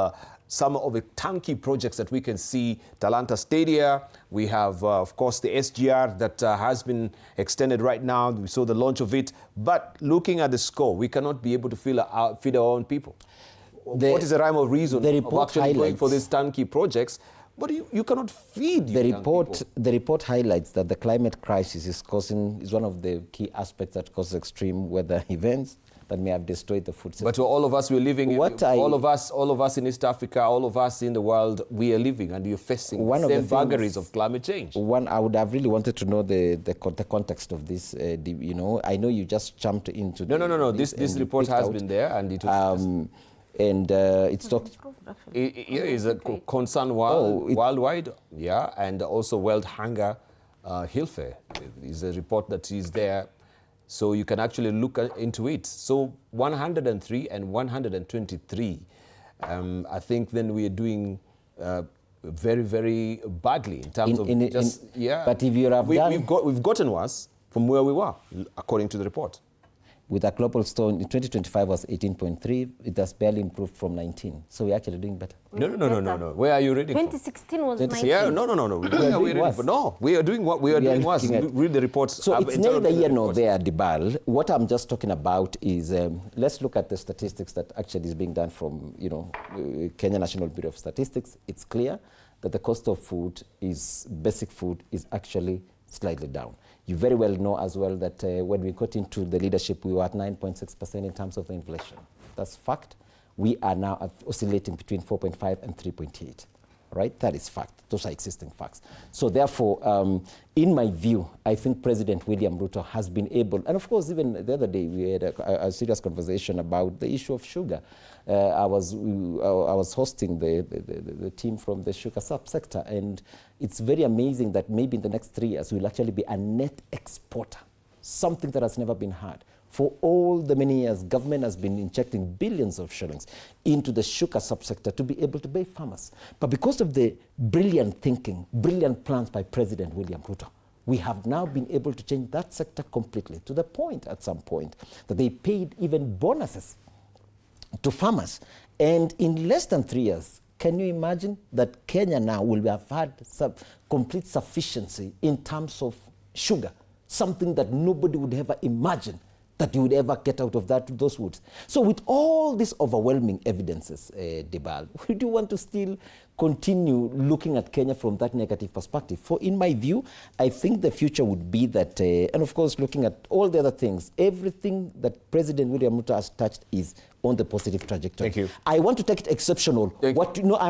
some of the turnkey projects that we can see, Talanta Stadia, we have, of course, the SGR that has been extended right now. We saw the launch of it. But looking at the score, we cannot be able to feed our own people. What is the rhyme or reason of actually going for these turnkey projects? But you cannot feed the report highlights that the climate crisis is one of the key aspects that causes extreme weather events that may have destroyed the food system. But all of us, we're living, all of us in East Africa, all of us in the world, we are living and you're facing the same vagaries of climate change. I would have really wanted to know the context of this. I know you just jumped into... No. This report has been there, and it was... it's talked... It is a concern worldwide, and also World Hunger Hilfe is a report that is there. So you can actually look into it. So 103 and 123, I think then we are doing very, very badly in terms of But if you have we've gotten worse from where we were, according to the report. With a global stone, in 2025 was 18.3. It has barely improved from 19. So we're actually doing better. No. Where are you reading 2016 was 19. Yeah, no. Where are we reading for? No, we are doing what we are doing worse. Read the reports. So it's neither here nor there, Dibal. What I'm just talking about is, let's look at the statistics that actually is being done from, Kenya National Bureau of Statistics. It's clear that the cost of food basic food is actually slightly down. You very well know as well that when we got into the leadership, we were at 9.6% in terms of the inflation. That's fact. We are now oscillating between 4.5 and 3.8. Right? That is fact. Those are existing facts. So therefore, in my view, I think President William Ruto has been able, and of course, even the other day, we had a serious conversation about the issue of sugar. I was hosting the team from the sugar subsector, and it's very amazing that maybe in the next 3 years, we'll actually be a net exporter, something that has never been had. For all the many years, government has been injecting billions of shillings into the sugar subsector to be able to pay farmers. But because of the brilliant thinking, brilliant plans by President William Ruto, we have now been able to change that sector completely, to the point, at some point, that they paid even bonuses to farmers. And in less than 3 years, can you imagine that Kenya now will have had complete sufficiency in terms of sugar, something that nobody would ever imagine that you would ever get out of those woods. So with all these overwhelming evidences, Debal, we do want to still continue looking at Kenya from that negative perspective. For in my view, I think the future would be that, and of course looking at all the other things, everything that President William Ruto has touched is on the positive trajectory. Thank you. I want to take it exceptional. I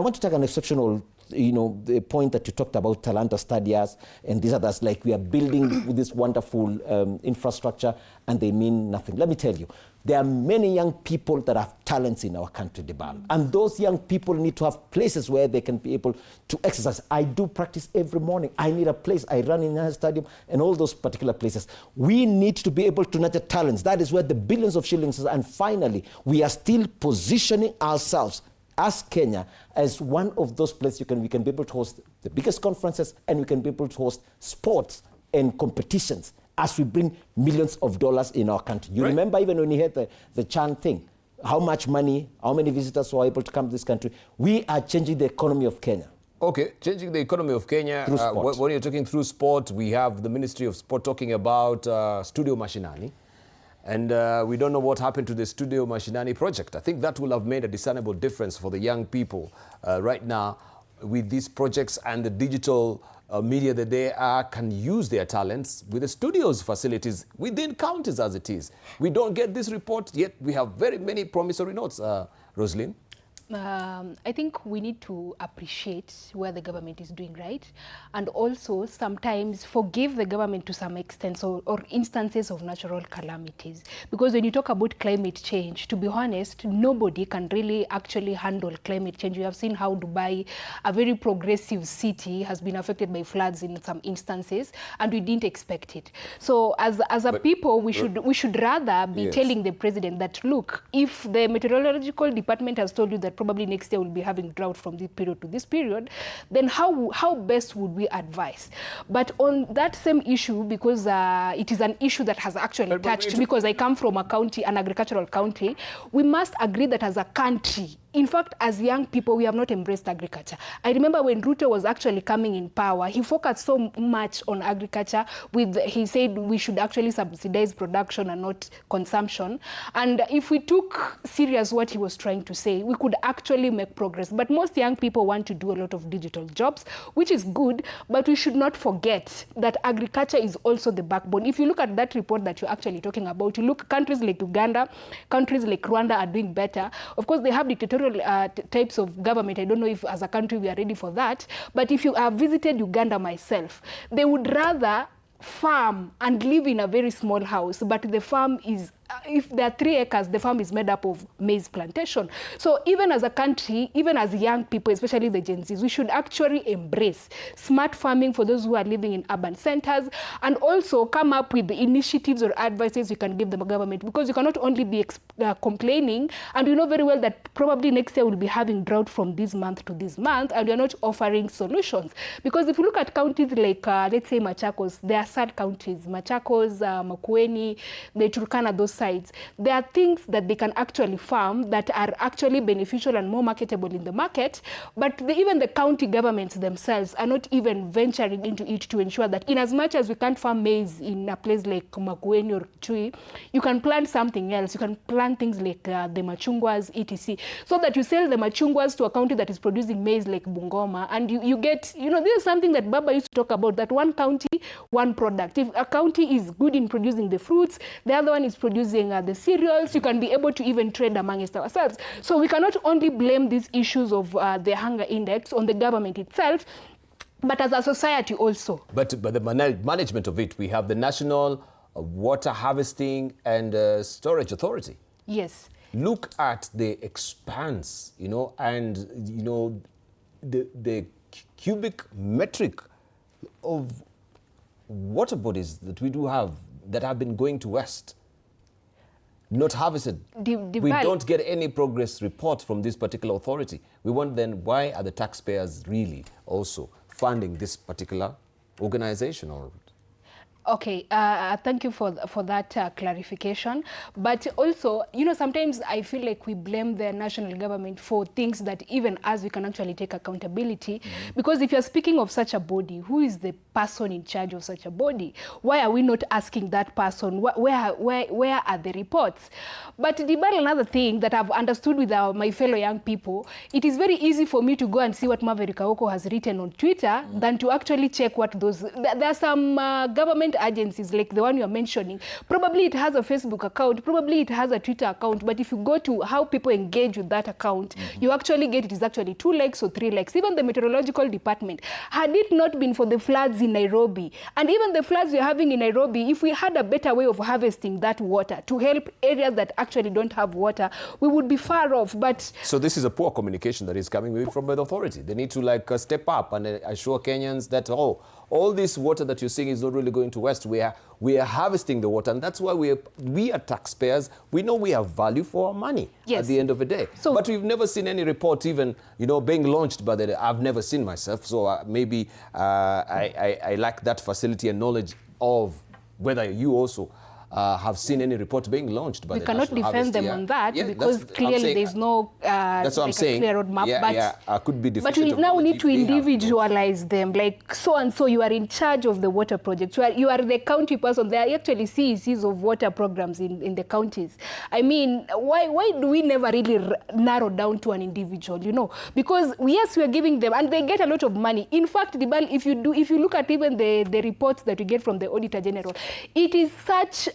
want to take an exceptional, the point that you talked about, Talanta Stadias and these others, like we are building with this wonderful infrastructure and they mean nothing. Let me tell you, there are many young people that have talents in our country, Debal. And those young people need to have places where they can be able to exercise. I do practice every morning. I need a place. I run in a stadium and all those particular places. We need to be able to nurture talents. That is where the billions of shillings are. And finally, we are still positioning ourselves as Kenya as one of those places we can be able to host the biggest conferences and we can be able to host sports and competitions as we bring millions of dollars in our country. You remember even when you had the Chan thing, how much money, how many visitors were able to come to this country. We are changing the economy of Kenya. Okay, changing the economy of Kenya. When you're talking through sport, we have the Ministry of Sport talking about Studio Mashinani. And we don't know what happened to the Studio Mashinani project. I think that will have made a discernible difference for the young people right now with these projects and the digital media that they can use their talents with the studios facilities within counties as it is. We don't get this report, yet we have very many promissory notes. Roslyn? I think we need to appreciate where the government is doing right and also sometimes forgive the government to some extent or instances of natural calamities. Because when you talk about climate change, to be honest, nobody can really actually handle climate change. We have seen how Dubai, a very progressive city, has been affected by floods in some instances and we didn't expect it. So as a people, we should rather be telling the president that, look, if the meteorological department has told you that probably next year we'll be having drought from this period to this period, then how best would we advise? But on that same issue, because it is an issue that has actually touched, because I come from a county, an agricultural country, we must agree that as a country, in fact, as young people, we have not embraced agriculture. I remember when Ruto was actually coming in power, he focused so much on agriculture. He said we should actually subsidize production and not consumption. And if we took serious what he was trying to say, we could actually make progress. But most young people want to do a lot of digital jobs, which is good, but we should not forget that agriculture is also the backbone. If you look at that report that you're actually talking about, you look at countries like Uganda, countries like Rwanda are doing better. Of course, they have dictatorial types of government. I don't know if as a country we are ready for that. But if you have visited Uganda myself, they would rather farm and live in a very small house, but the farm is, if there are 3 acres, the farm is made up of maize plantation. So even as a country, even as young people, especially the Gen Zs, we should actually embrace smart farming for those who are living in urban centers and also come up with the initiatives or advices you can give the government, because you cannot only be complaining, and you know very well that probably next year we'll be having drought from this month to this month, and you're not offering solutions. Because if you look at counties like, let's say Machakos, they are sad counties, Machakos, Makueni, the Turkana, those sides, there are things that they can actually farm that are actually beneficial and more marketable in the market, but even the county governments themselves are not even venturing into it to ensure that in as much as we can't farm maize in a place like Makueni or Chui, you can plant something else. You can plant things like the machungwas, etc. So that you sell the machungwas to a county that is producing maize like Bungoma, and you get, this is something that Baba used to talk about, that one county, one product. If a county is good in producing the fruits, the other one is producing the cereals, you can be able to even trade amongst ourselves. So we cannot only blame these issues of the hunger index on the government itself, but as a society also. But the management of it, we have the National Water Harvesting and Storage Authority. Yes. Look at the expanse, and the cubic metric of water bodies that we do have that have been going to waste. not harvested. We don't get any progress report from this particular authority. We want then, why are the taxpayers really also funding this particular organization? Or Okay, thank you for that clarification. But also, you know, sometimes I feel like we blame the national government for things that even us, we can actually take accountability. Because if you're speaking of such a body, who is the person in charge of such a body? Why are we not asking that person? Where are the reports? But Dibal, another thing that I've understood with my fellow young people, it is very easy for me to go and see what Maverick Kaoko has written on Twitter than to actually check what those... There are some government agencies like the one you're mentioning. Probably it has a Facebook account, probably it has a Twitter account, but if you go to how people engage with that account, you actually get it is actually 2 likes or 3 likes. Even the meteorological department, had it not been for the floods in Nairobi, and even the floods we're having in Nairobi, if we had a better way of harvesting that water to help areas that actually don't have water, we would be far off. But so this is a poor communication that is coming from the authority. They need to like step up and assure Kenyans that, oh, all this water that you're seeing is not really going to waste. We are harvesting the water, and that's why we are taxpayers. We know we have value for our money at the end of the day. So, but we've never seen any report even, you know, being launched by the... I've never seen myself, so maybe I lack that facility and knowledge of whether you also have seen any report being launched by the National We cannot defend them on that because clearly there's no that's what I'm saying. Clear roadmap. But could be but we now need to individualize them. Like so and so, you are in charge of the water project. You are the county person. There are actually CECs of water programs in the counties. I mean, why do we never really narrow down to an individual? You know, because yes, we are giving them, and they get a lot of money. In fact, Dibal, if you look at even the reports that we get from the Auditor General, it is such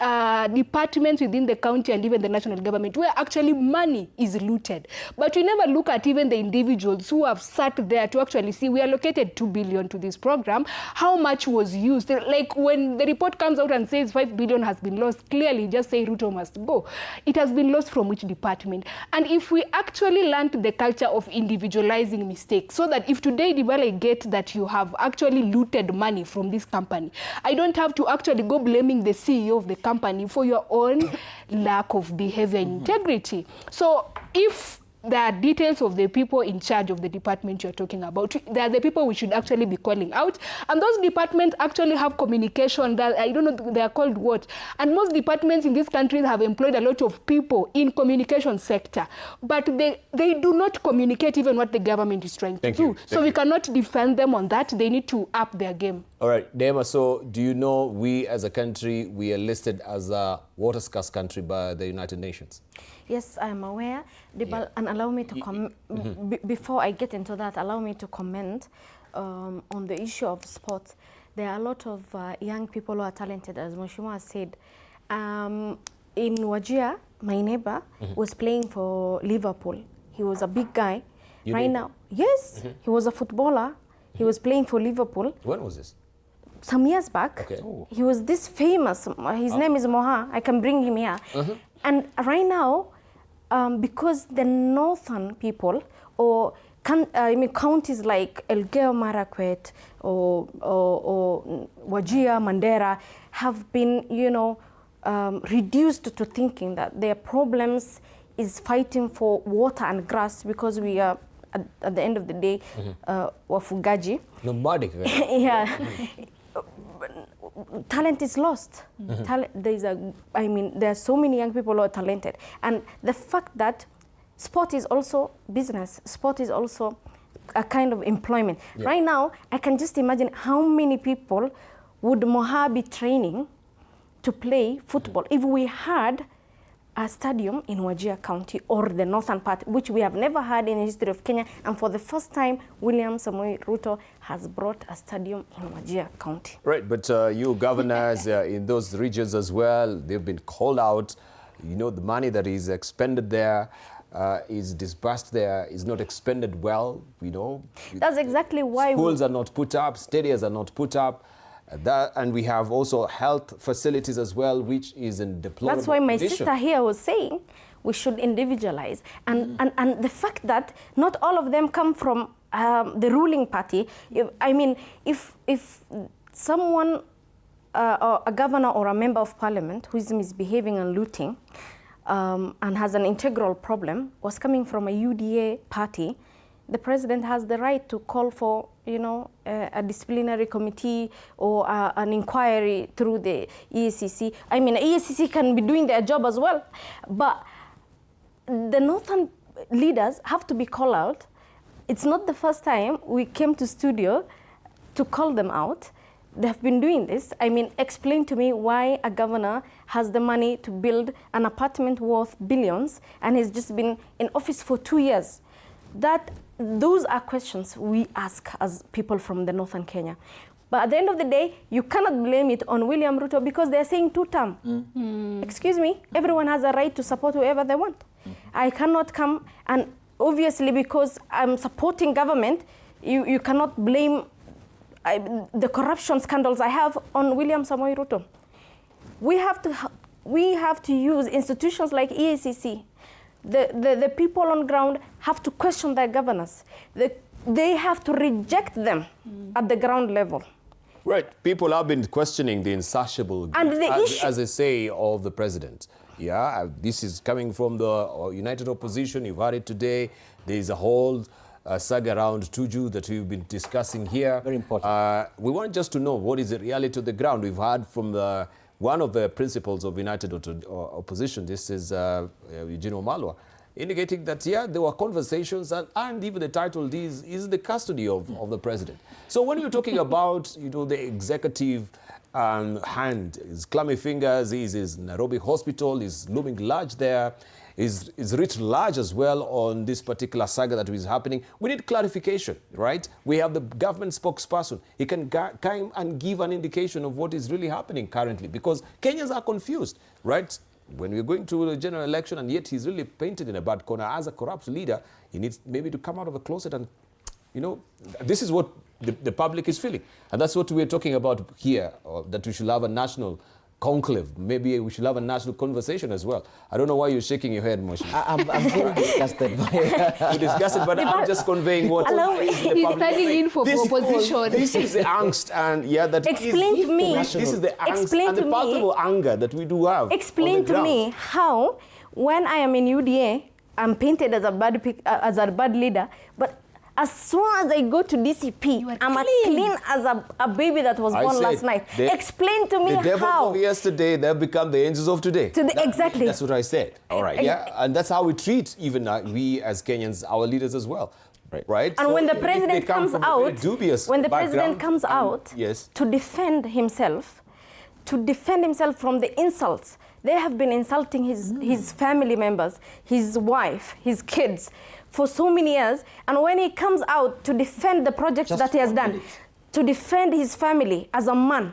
departments within the county and even the national government where actually money is looted. But we never look at even the individuals who have sat there to actually see we allocated 2 billion to this program. How much was used? Like when the report comes out and says 5 billion has been lost, clearly just say Ruto must go. It has been lost from which department? And if we actually learned the culture of individualizing mistakes, so that if today Dibale get that you have actually looted money from this company, I don't have to actually go blaming the CEO of the company for your own lack of behavior and integrity. So if there are details of the people in charge of the department you're talking about, they are the people we should actually be calling out. And those departments actually have communication that, I don't know, they are called what? And most departments in these countries have employed a lot of people in communication sector, but they do not communicate even what the government is trying to do. So we cannot defend them on that. They need to up their game. All right, Dema, so do you know we as a country, we are listed as a water scarce country by the United Nations? Yes, I am aware. And allow me to before I get into that, allow me to comment on the issue of sports. There are a lot of young people who are talented, as Mheshimiwa has said. In Wajir, my neighbor was playing for Liverpool. He was a big guy. Now, yes, he was a footballer. He was playing for Liverpool. When was this? Some years back. Okay. He was this famous. His name is Moha. I can bring him here. And right now, because the northern people or counties like Elgeyo Marakwet or Wajir, Mandera have been, you know, reduced to thinking that their problems is fighting for water and grass, because we are at the end of the day wafugaji. Nomadic. Yeah. Talent is lost. There are so many young people who are talented. And the fact that sport is also business, sport is also a kind of employment. Right now, I can just imagine how many people would Moha be training to play football if we had a stadium in Wajir County or the northern part, which we have never had in the history of Kenya. And for the first time, William Samoei Ruto has brought a stadium in Wajir County. Right, but you governors in those regions as well, they've been called out. You know, the money that is expended there is disbursed there, is not expended well, you know. That's exactly why schools are not put up, stadiums are not put up. And we have also health facilities as well, which is in deplorable That's why my condition. sister here was saying we should individualize. And the fact that not all of them come from the ruling party. If someone, a governor or a member of parliament who is misbehaving and looting, and has an integral problem was coming from a UDA party, the president has the right to call for, a disciplinary committee or an inquiry through the EACC. I mean, EACC can be doing their job as well, but the northern leaders have to be called out. It's not the first time we came to studio to call them out. They have been doing this. I mean, explain to me why a governor has the money to build an apartment worth billions and he's just been in office for 2 years. Those are questions we ask as people from the northern Kenya. But at the end of the day, you cannot blame it on William Ruto because they're saying two-term. Excuse me, everyone has a right to support whoever they want. I cannot come and obviously because I'm supporting government, you cannot blame the corruption scandals I have on William Samoei Ruto. We have to use institutions like EACC. The people on ground have to question their governors. They have to reject them at the ground level. Right. People have been questioning the insatiable, as they say, of the president. Yeah, this is coming from the United Opposition. You've heard it today. There is a whole saga around Tuju that we've been discussing here. Very important. We want just to know what is the reality of the ground. We've heard from one of the principals of United Opposition. This is Eugene Wamalwa, indicating that, there were conversations and even the title is the custody of the president. So when you're talking about, the executive hand, his clammy fingers, his Nairobi hospital is looming large there, is writ large as well on this particular saga that is happening. We need clarification, right? We have the government spokesperson. He can come and give an indication of what is really happening currently because Kenyans are confused, right? When we're going to the general election and yet he's really painted in a bad corner as a corrupt leader, he needs maybe to come out of the closet and, this is what the public is feeling. And that's what we're talking about here, that we should have a national conclave. Maybe we should have a national conversation as well. I don't know why you're shaking your head, Moshi. I'm very disgusted. You're disgusted, but I'm just conveying what he's standing in for opposition. This is the angst, and that explain to me. This is the angst and the palpable anger that we do have. Explain to me how, when I am in UDA, I'm painted as a bad leader, but as soon as I go to DCP, I'm as clean as a baby that was born last night. Explain to me how. The devil of yesterday, they've become the angels of today. Exactly. That's what I said. All right. Yeah, and that's how we treat even we as Kenyans, our leaders as well. Right. And so when the president comes out, yes, to defend himself from the insults, they have been insulting his family members, his wife, his kids, for so many years, and when he comes out to defend the projects that he has done, to defend his family as a man,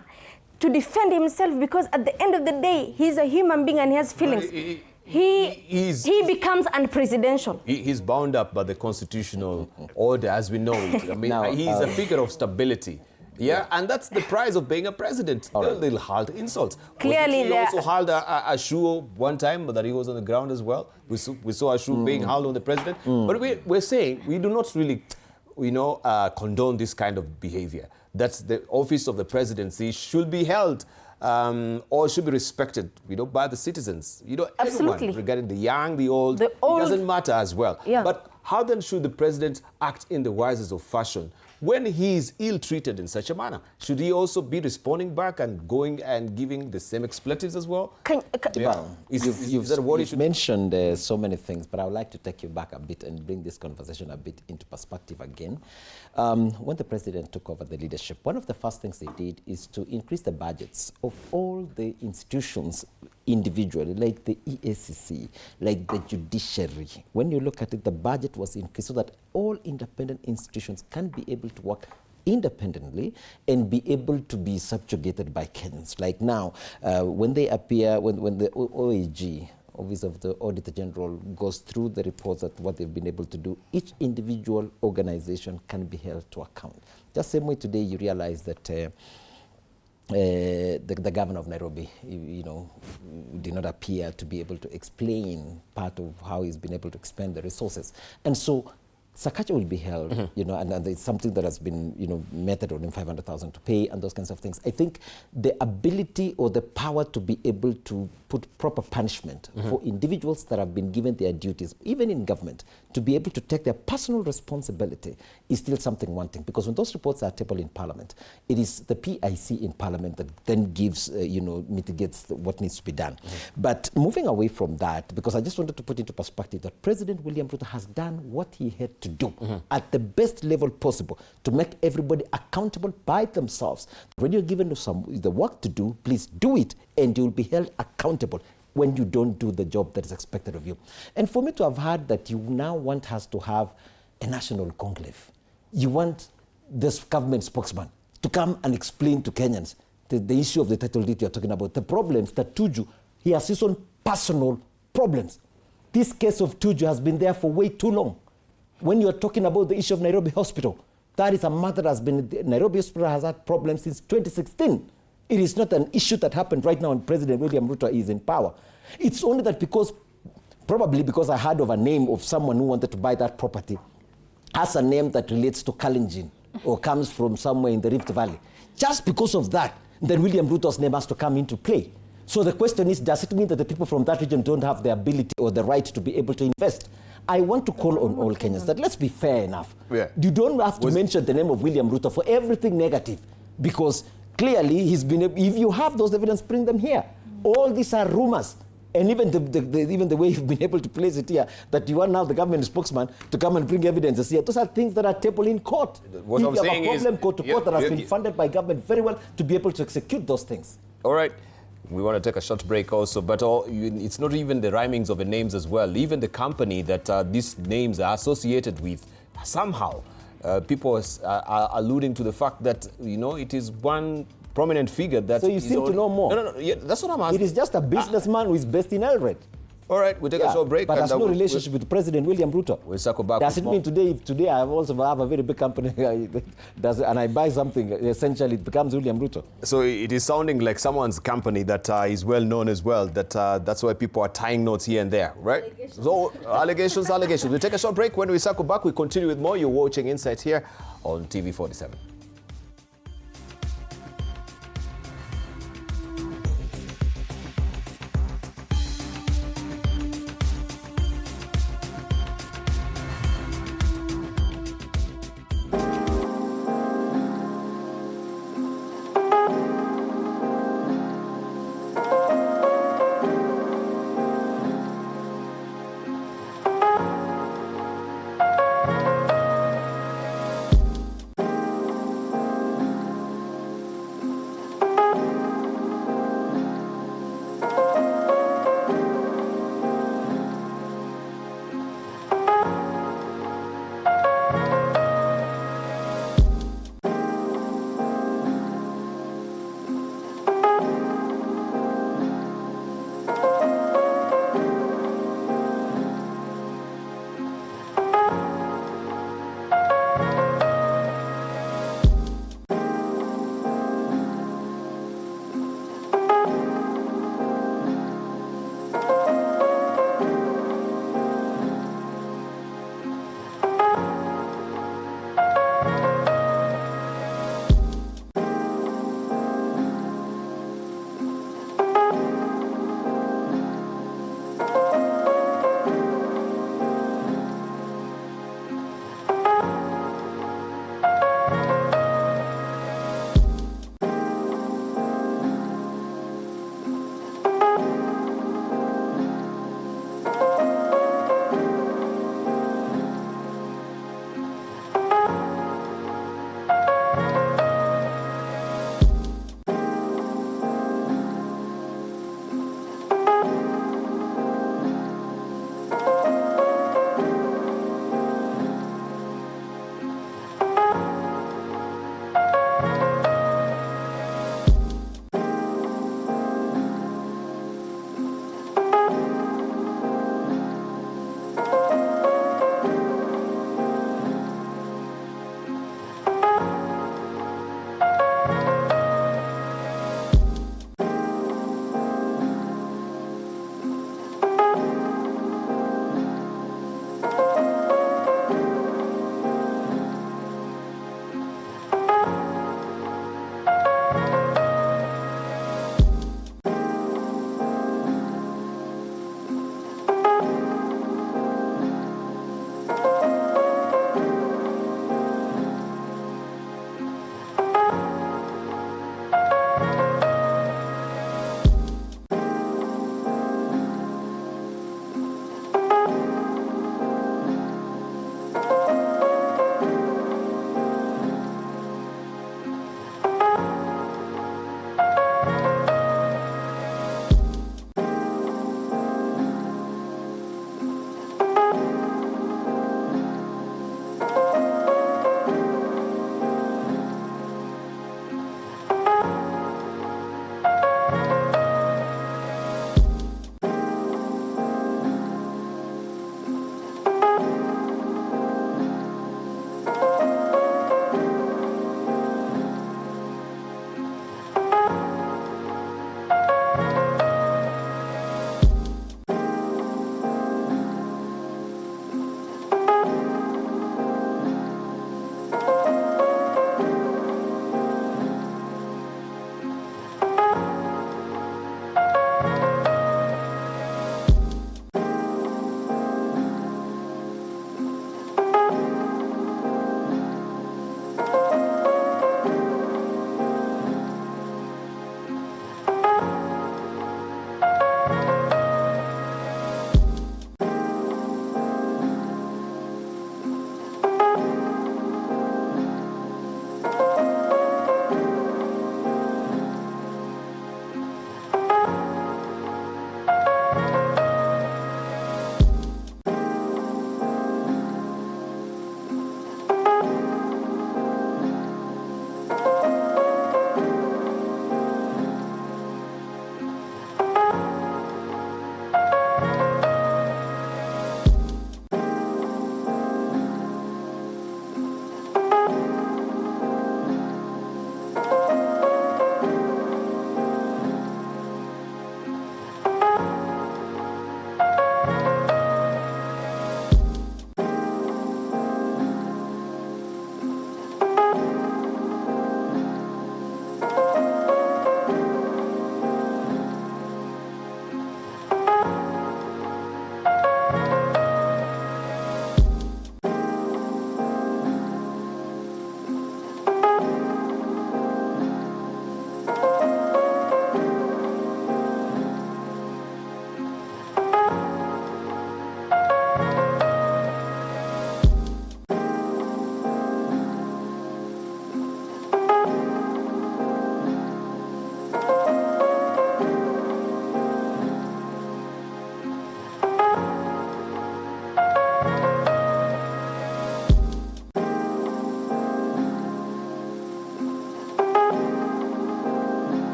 to defend himself, because at the end of the day, he's a human being and he has feelings. He becomes unpresidential. He's bound up by the constitutional order as we know it. I mean, he's a figure of stability. Yeah, and that's the price of being a president. They'll halt insults. Clearly, he also held a shoe one time, but that he was on the ground as well. We saw a shoe being held on the president. But we're saying we do not really, condone this kind of behavior. That's the office of the presidency should be held or should be respected, by the citizens. Absolutely. Everyone, regarding the young, the old, it doesn't matter as well. Yeah. But how then should the president act in the wisest of fashion? When he is ill-treated in such a manner, should he also be responding back and going and giving the same expletives as well? You've mentioned so many things, but I would like to take you back a bit and bring this conversation a bit into perspective again. When the president took over the leadership, one of the first things he did is to increase the budgets of all the institutions individually, like the EACC, like the judiciary. When you look at it, the budget was increased so that all independent institutions can be able to work independently and be able to be subjugated by Kenyans. Like now, when they appear, when the OAG, Office of the Auditor General, goes through the reports that what they've been able to do, each individual organization can be held to account. Just same way today you realize that the governor of Nairobi, did not appear to be able to explain part of how he's been able to expend the resources. And so Sakaja will be held, you know, and it's something that has been, you know, meted on him 500,000 to pay and those kinds of things. I think the ability or the power to be able to put proper punishment for individuals that have been given their duties, even in government, to be able to take their personal responsibility is still something wanting. Because when those reports are tabled in Parliament, it is the PIC in Parliament that then gives, you know, mitigates what needs to be done. But moving away from that, because I just wanted to put into perspective that President William Ruto has done what he had to do at the best level possible to make everybody accountable by themselves. When you're given the work to do, please do it, and you'll be held accountable when you don't do the job that is expected of you. And for me to have heard that you now want us to have a national conclave, you want this government spokesman to come and explain to Kenyans the issue of the title deed you're talking about, the problems that Tuju, he has his own personal problems. This case of Tuju has been there for way too long. When you're talking about the issue of Nairobi Hospital, that is a matter that has been, Nairobi Hospital has had problems since 2016. It is not an issue that happened right now when President William Ruto is in power. It's only that probably because I heard of a name of someone who wanted to buy that property, has a name that relates to Kalenjin or comes from somewhere in the Rift Valley. Just because of that, then William Ruto's name has to come into play. So the question is, does it mean that the people from that region don't have the ability or the right to be able to invest? I want to call on all Kenyans that let's be fair enough. Yeah. You don't have to mention the name of William Ruto for everything negative, because clearly he's been, if you have those evidence, bring them here. All these are rumors. And even the way you've been able to place it here, that you are now the government spokesman to come and bring evidences here, those are things that are tabled in court. What if I'm you have saying a problem is, court to court that has been funded by government very well to be able to execute those things. All right. We want to take a short break also, but it's not even the rhymings of the names as well. Even the company that these names are associated with, somehow people are alluding to the fact that, you know, it is one prominent figure that... So you seem to know more. No, yeah, that's what I'm asking. It is just a businessman who is based in Eldoret. All right, we'll take a short break. But there's no relationship with President William Ruto. We'll circle back. Does it mean today, if today I also have a very big company and I buy something, essentially it becomes William Ruto? So it is sounding like someone's company that is well known as well, that's why people are tying notes here and there, right? So allegations. We'll take a short break. When we circle back, we continue with more. You're watching Insight here on TV47.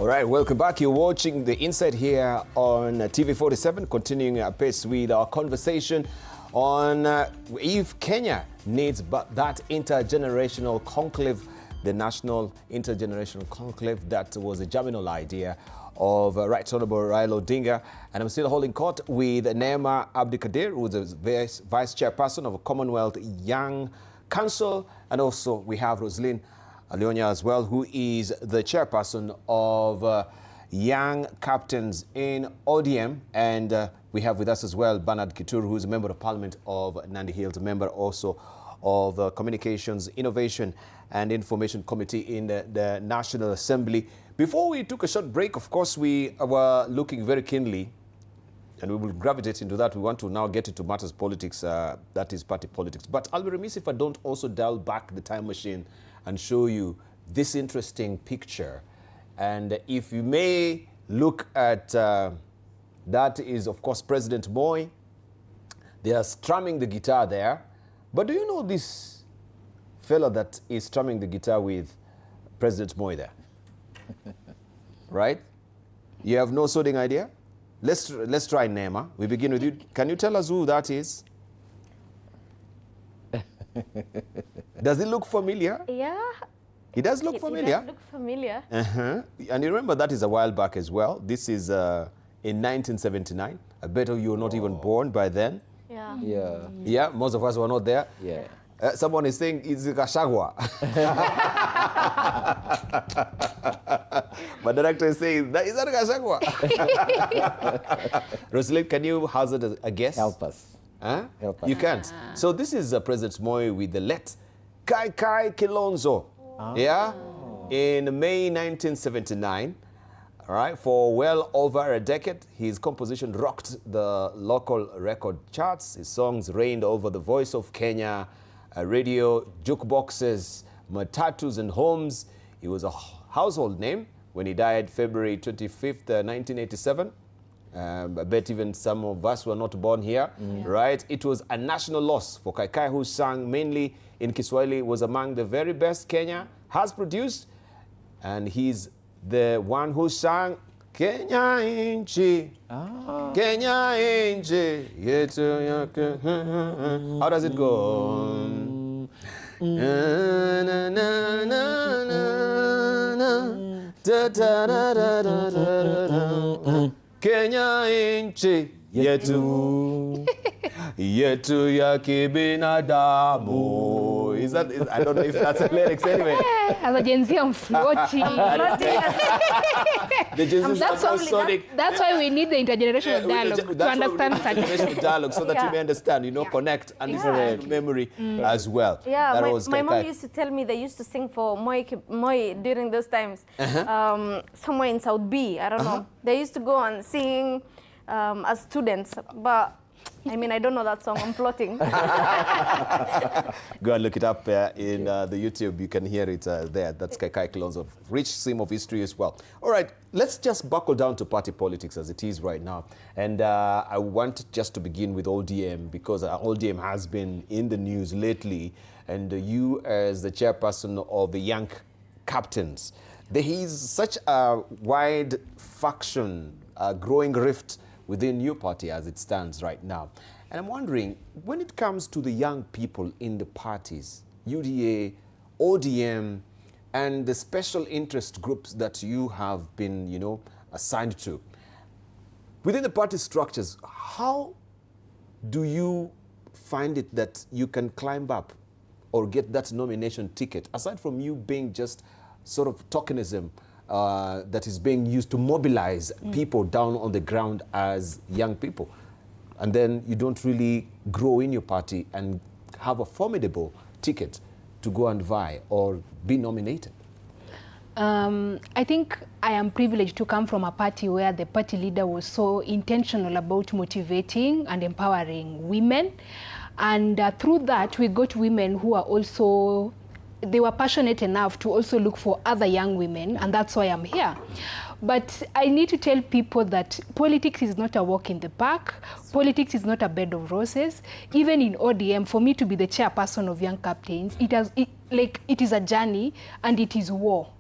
All right, welcome back. You're watching The Insight here on TV47, continuing apace with our conversation on if Kenya needs that intergenerational conclave, the National Intergenerational Conclave that was a germinal idea of Right Honorable Raila Odinga. And I'm still holding court with Neema Abdikadir, who is the Vice Chairperson of a Commonwealth Young Council. And also we have Roslyn Alionya as well, who is the chairperson of Young Captains in ODM. And we have with us as well Bernard Kituru, who is a member of Parliament of Nandi Hills, a member also of the Communications, Innovation and Information Committee in the National Assembly. Before we took a short break, of course, we were looking very keenly, and we will gravitate into that. We want to now get into matters politics, that is party politics. But I'll be remiss if I don't also dial back the time machine and show you this interesting picture. And if you may look at, that is, of course, President Moi. They are strumming the guitar there. But do you know this fellow that is strumming the guitar with President Moi there? Right? You have no sorting idea? Let's try Neema. We begin with you. Can you tell us who that is? Does it look familiar? Yeah. It does look familiar? It does look familiar. And you remember that is a while back as well. This is in 1979. I bet you were not even born by then. Yeah. Yeah. Yeah, most of us were not there. Yeah. Someone is saying it's Gachagua. My director is saying, is that Gachagua? Rosalie, can you hazard a guess? Help us. Huh? Help us. You can't. So this is President Moi with the Let Kai Kilonzo. Yeah? In May 1979. All right, for well over a decade, his composition rocked the local record charts. His songs reigned over the Voice of Kenya, radio, jukeboxes, matatus, and homes. He was a household name when he died February 25th, 1987. I bet even some of us were not born here, right? It was a national loss for Kai, who sang mainly in Kiswahili, was among the very best Kenya has produced, and he's the one who sang Kenya Inchi, Kenya Inchi, how does it go? Na, na, na, na, na, da, da, da, da, da, da. Kenya Inchi yetu yetu ya kibinadamu. I don't know if that's the lyrics anyway. As a Gen Z, I'm floating. The Gen Z That's why we need the intergenerational dialogue to understand intergenerational dialogue so that you may understand, connect and memory as well. Yeah, my mom used to tell me they used to sing for Moi during those times. Somewhere in South B, I don't know. They used to go and sing as students, but I mean, I don't know that song. I'm plotting. Go and look it up in the YouTube. You can hear it there. That's Kai Kilonzo, rich seam of history as well. All right, let's just buckle down to party politics as it is right now. And I want just to begin with ODM, because ODM has been in the news lately. And you, as the chairperson of the Young Captains, there is such a wide faction, growing rift within your party as it stands right now. And I'm wondering, when it comes to the young people in the parties, UDA, ODM, and the special interest groups that you have been, assigned to, within the party structures, how do you find it that you can climb up or get that nomination ticket, aside from you being just sort of tokenism that is being used to mobilize people down on the ground as young people? And then you don't really grow in your party and have a formidable ticket to go and vie or be nominated. I think I am privileged to come from a party where the party leader was so intentional about motivating and empowering women. And through that, we got women who are also, they were passionate enough to also look for other young women, and that's why I'm here. But I need to tell people that politics is not a walk in the park. Politics is not a bed of roses. Even in ODM, for me to be the chairperson of Young Captains, it is a journey and it is war.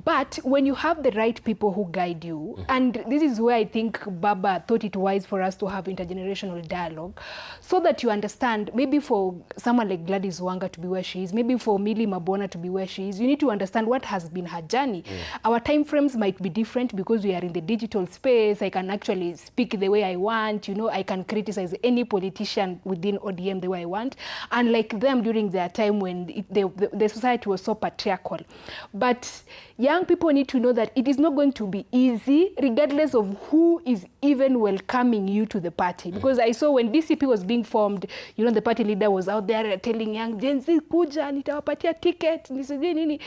But when you have the right people who guide you, and this is where I think BAMBA thought it wise for us to have intergenerational dialogue, so that you understand, maybe for someone like Gladys Wanga to be where she is, maybe for Millie Mabona to be where she is, you need to understand what has been her journey. Our time frames might be different because we are in the digital space. I can actually speak the way I want, you know, I can criticize any politician within ODM the way I want, unlike them during their time when the society was so patriarchal. But young people need to know that it is not going to be easy, regardless of who is even welcoming you to the party. Because I saw when DCP was being formed, you know, the party leader was out there telling young Gen Z, kuja, nitawapatia ticket, nini.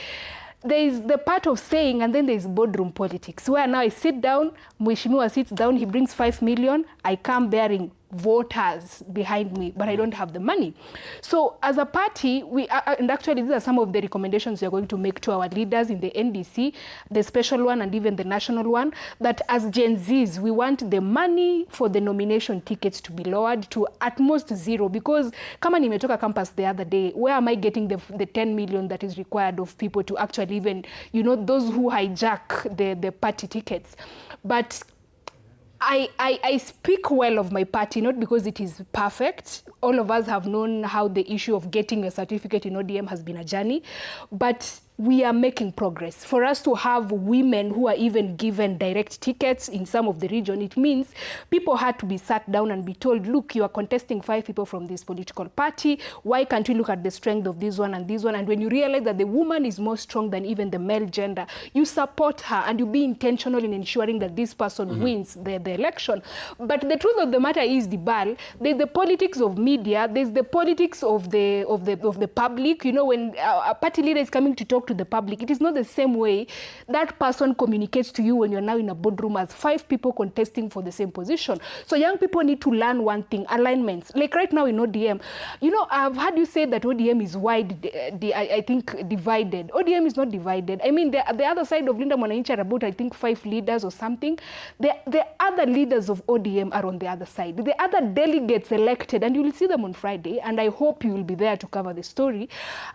There is the part of saying, and then there is boardroom politics, where now I sit down, Mheshimiwa sits down, he brings 5 million, I come bearing voters behind me, but I don't have the money. So as a party, and actually these are some of the recommendations we are going to make to our leaders in the NDC, the special one and even the national one, that as Gen Zs, we want the money for the nomination tickets to be lowered to at most 0, because kama nimetoka campus the other day, where am I getting the 10 million that is required of people to actually even, you know, those who hijack the party tickets? But I speak well of my party, not because it is perfect. All of us have known how the issue of getting a certificate in ODM has been a journey, but we are making progress. For us to have women who are even given direct tickets in some of the region, it means people had to be sat down and be told, look, you are contesting 5 people from this political party. Why can't you look at the strength of this one and this one? And when you realize that the woman is more strong than even the male gender, you support her and you be intentional in ensuring that this person wins the election. But the truth of the matter is, Dibal, there's the politics of media, there's the politics of the public. You know, when a party leader is coming to talk to the public, it is not the same way that person communicates to you when you're now in a boardroom as 5 people contesting for the same position. So young people need to learn one thing: alignments. Like right now in ODM, you know, I've heard you say that ODM is I think divided. ODM is not divided. I mean, the other side of Linda Mwananchi are about, I think, 5 leaders or something. The other leaders of ODM are on the other side. The other delegates elected, and you will see them on Friday, and I hope you will be there to cover the story,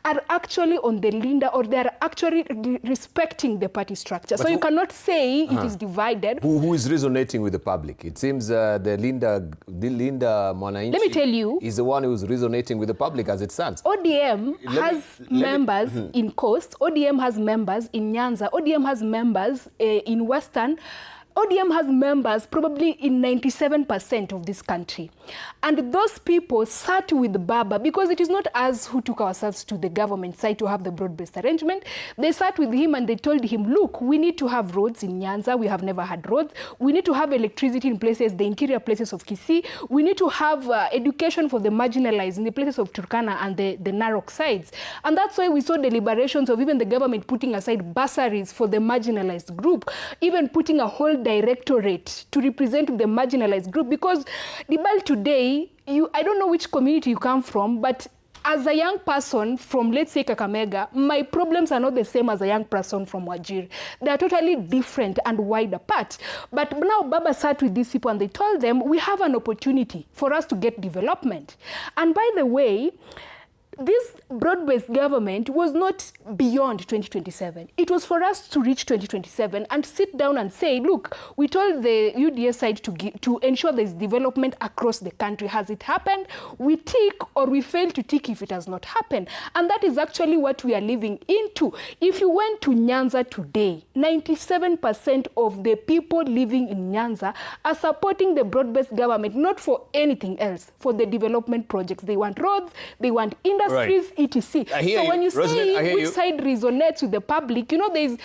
are actually on the Linda, or they are actually respecting the party structure. But so you cannot say it is divided. Who is resonating with the public? It seems the Linda Mwananchi, let me tell you, is the one who is resonating with the public as it stands. ODM has members in Coast, ODM has members in Nyanza, ODM has members in Western, ODM has members probably in 97% of this country. And those people sat with BAMBA, because it is not us who took ourselves to the government side to have the broad-based arrangement. They sat with him and they told him, look, we need to have roads in Nyanza. We have never had roads. We need to have electricity in places, the interior places of Kisii. We need to have education for the marginalized in the places of Turkana and the Narok sides. And that's why we saw deliberations of even the government putting aside bursaries for the marginalized group, even putting a whole directorate to represent the marginalized group. Because Dibal, today, I don't know which community you come from, but as a young person from, let's say, Kakamega, my problems are not the same as a young person from Wajir. They are totally different and wide apart. But now BAMBA sat with these people and they told them, we have an opportunity for us to get development. And by the way, this broad-based government was not beyond 2027. It was for us to reach 2027 and sit down and say, look, we told the UDA side to ensure there's development across the country. Has it happened? We tick, or we fail to tick if it has not happened. And that is actually what we are living into. If you went to Nyanza today, 97% of the people living in Nyanza are supporting the broad-based government, not for anything else, for the development projects. They want roads, they want industries, etc. So when you say which side resonates with the public, you know, there's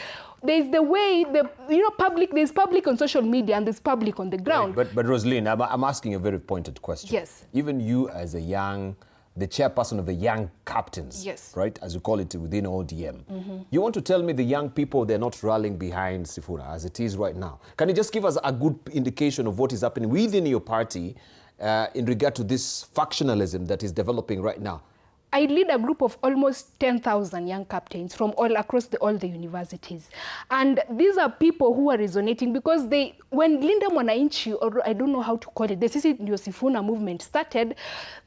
the way there's public on social media and there's public on the ground. Right. But Rosaline, I'm asking a very pointed question. Yes. Even you as the chairperson of the young captains, yes, right, as you call it within ODM, you want to tell me the young people, they're not rallying behind Sifuna as it is right now? Can you just give us a good indication of what is happening within your party in regard to this factionalism that is developing right now? I lead a group of almost 10,000 young captains from all across all the universities. And these are people who are resonating because when Linda Mwananchi, or I don't know how to call it, the Sifuna movement started,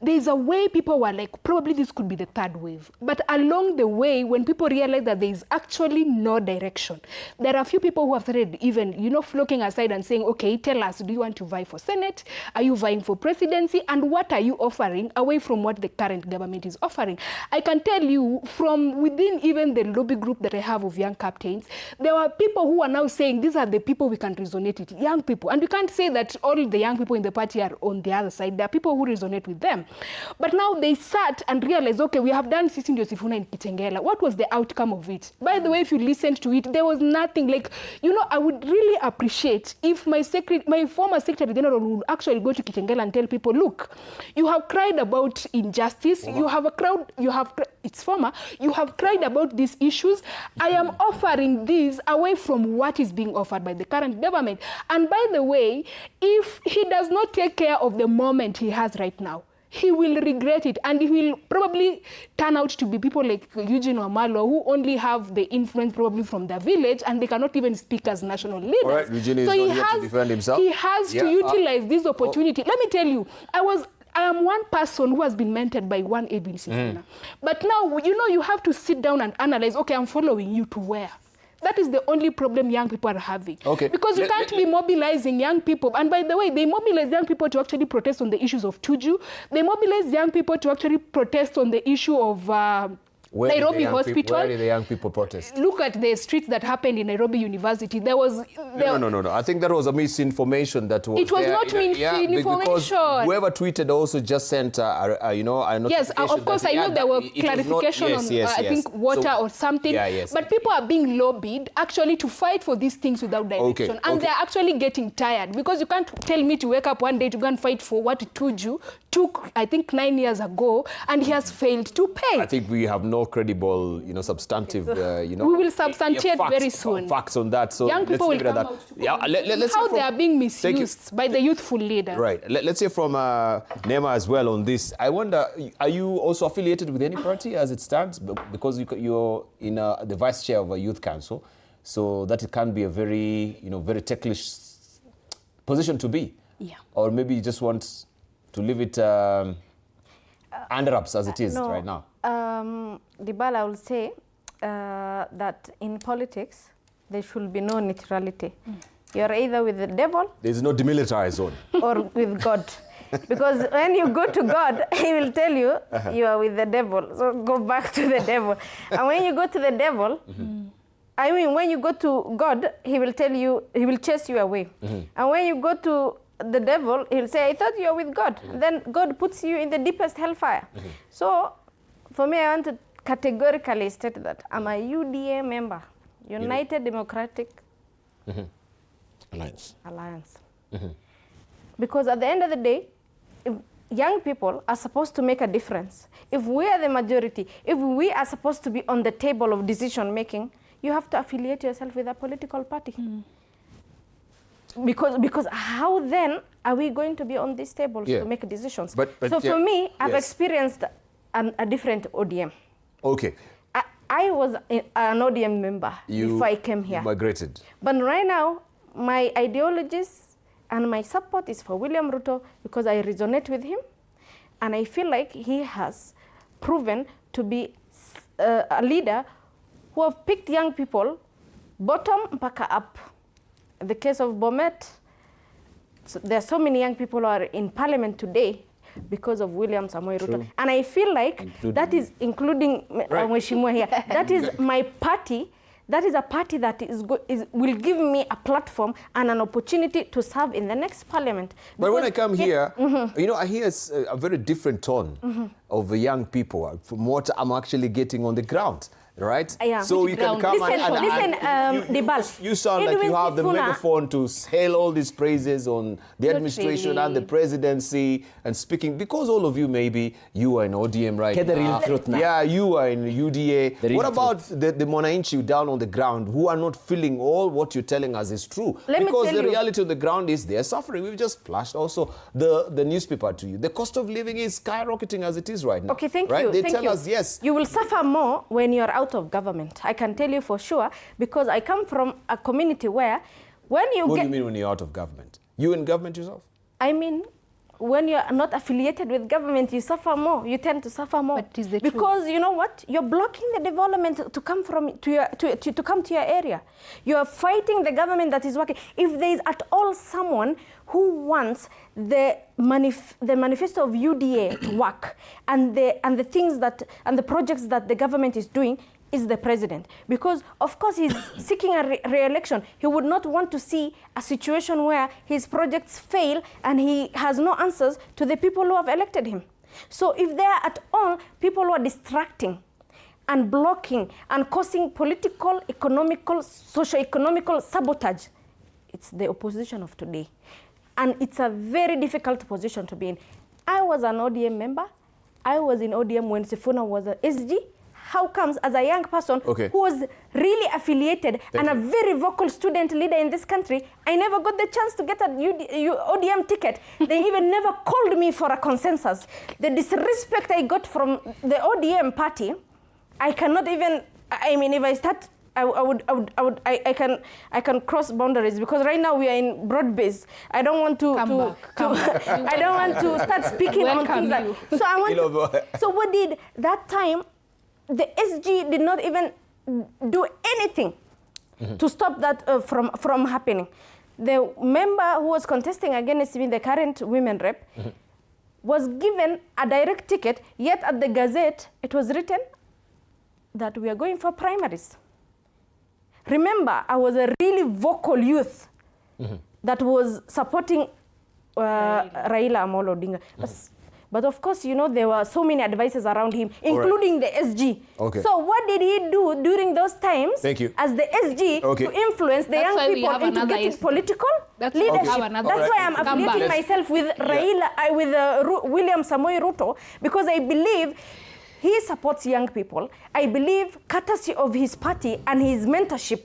there's a way people were like, probably this could be the third wave. But along the way, when people realized that there is actually no direction, there are a few people who have started even, flocking aside and saying, okay, tell us, do you want to vie for Senate? Are you vying for presidency? And what are you offering away from what the current government is offering? I can tell you from within even the lobby group that I have of young captains, there are people who are now saying these are the people we can resonate with, young people. And you can't say that all the young people in the party are on the other side. There are people who resonate with them. But now they sat and realized, okay, we have done Sisi ndio Sifuna in Kitengela. What was the outcome of it? By the way, if you listened to it, there was nothing. Like, I would really appreciate if my former Secretary General would actually go to Kitengela and tell people, look, you have cried about injustice, you have cried about these issues. I am offering these away from what is being offered by the current government. And by the way, if he does not take care of the moment he has right now, he will regret it, and he will probably turn out to be people like Eugene Wamalwa, who only have the influence probably from their village, and they cannot even speak as national leaders. All right, Eugene is not here to defend himself. He has to utilize this opportunity. Let me tell you, I am one person who has been mentored by one Edwin Sifuna. But now, you have to sit down and analyze, okay, I'm following you to where? That is the only problem young people are having. Okay. Because you can't be mobilizing young people. And by the way, they mobilize young people to actually protest on the issues of Tuju. They mobilize young people to actually protest on the issue of Nairobi Hospital. Where did the young people protest? Look at the streets that happened in Nairobi University. There was... No. I think that was a misinformation that was It was not misinformation. Because whoever tweeted also just sent a notification. Yes, of course, I know there were clarification on, I think, water or something. But people are being lobbied actually to fight for these things without direction. And they're actually getting tired because you can't tell me to wake up one day to go and fight for what Tuju took, I think, 9 years ago, and he has failed to pay. I think we have no credible, substantive, We will substantiate very soon. Facts on that. So young people will come out to how they are being misused by the youthful leader. Right. Let's hear from Nema as well on this. I wonder, are you also affiliated with any party as it stands? Because you're in the vice chair of a youth council, so that it can be a very, very ticklish position to be. Yeah. Or maybe you just want to leave it under wraps as it is right now. Dibala, I will say that in politics, there should be no neutrality. You're either with the devil. There's no demilitarized zone. Or with God. Because when you go to God, he will tell you, you are with the devil. So go back to the devil. And when you go to the devil, when you go to God, he will tell you, he will chase you away. And when you go to the devil, he'll say, I thought you were with God. Then God puts you in the deepest hellfire. So for me, I want to categorically state that I'm a UDA member, United Democratic Alliance. Because at the end of the day, if young people are supposed to make a difference, if we are the majority, if we are supposed to be on the table of decision making, you have to affiliate yourself with a political party. Because how then are we going to be on these tables to make decisions? So for me, I've experienced a different ODM. Okay. I was an ODM member before I came here. You migrated. But right now, my ideologies and my support is for William Ruto because I resonate with him. And I feel like he has proven to be a leader who have picked young people bottom mpaka up. The case of Bomet, there are so many young people who are in parliament today because of William Samoei Ruto. And I feel like that is, including Mheshimiwa here, that is my party. That is a party that will give me a platform and an opportunity to serve in the next parliament. But when I come here, I hear a very different tone of the young people from what I'm actually getting on the ground. right? Yeah. So you can come you sound like you have the megaphone to hail all these praises on the administration and the presidency and speaking, because all of you, maybe you are in ODM right Get the real truth now. Yeah, you are in UDA. What about the Mwananchi down on the ground who are not feeling all what you're telling us is true? Because the reality of the ground is they're suffering. We've just flashed also the newspaper to you. The cost of living is skyrocketing as it is right now. Okay, thank right? you. They thank tell you. us, yes. You will suffer more when you're out of government. I can tell you for sure, because I come from a community where when you What do you mean when you're out of government? You in government yourself? I mean, when you're not affiliated with government, you suffer more. You tend to suffer more. But is the because truth? you know what? You're blocking the development to come to your area. You are fighting the government that is working. If there is at all someone who wants the manifesto of UDA to work and the things that and the projects that the government is doing, is the president, because of course he's seeking a re-election. He would not want to see a situation where his projects fail and he has no answers to the people who have elected him. So if there are at all people who are distracting and blocking and causing political, economical, socio-economical sabotage, it's the opposition of today. And it's a very difficult position to be in. I was an ODM member. I was in ODM when Sifuna was a SG. How comes, as a young person who was really affiliated and a very vocal student leader in this country, I never got the chance to get a ODM ticket. They even never called me for a consensus. The disrespect I got from the ODM party, I cannot even, I mean, if I start, I can cross boundaries, because right now we are in broad base. I don't want to I don't want to start speaking on things that, so I want so what did that time? The SG did not even do anything to stop that from happening. The member who was contesting against me, the current women rep, was given a direct ticket, yet at the Gazette, it was written that we are going for primaries. Remember, I was a really vocal youth that was supporting Raila Amolo Odinga. But of course, you know, there were so many advisors around him, including the SG. So what did he do during those times as the SG to influence the young people into getting political leadership? That's why I'm affiliating myself with Raila, with William Samoei Ruto, because I believe he supports young people. I believe, courtesy of his party and his mentorship,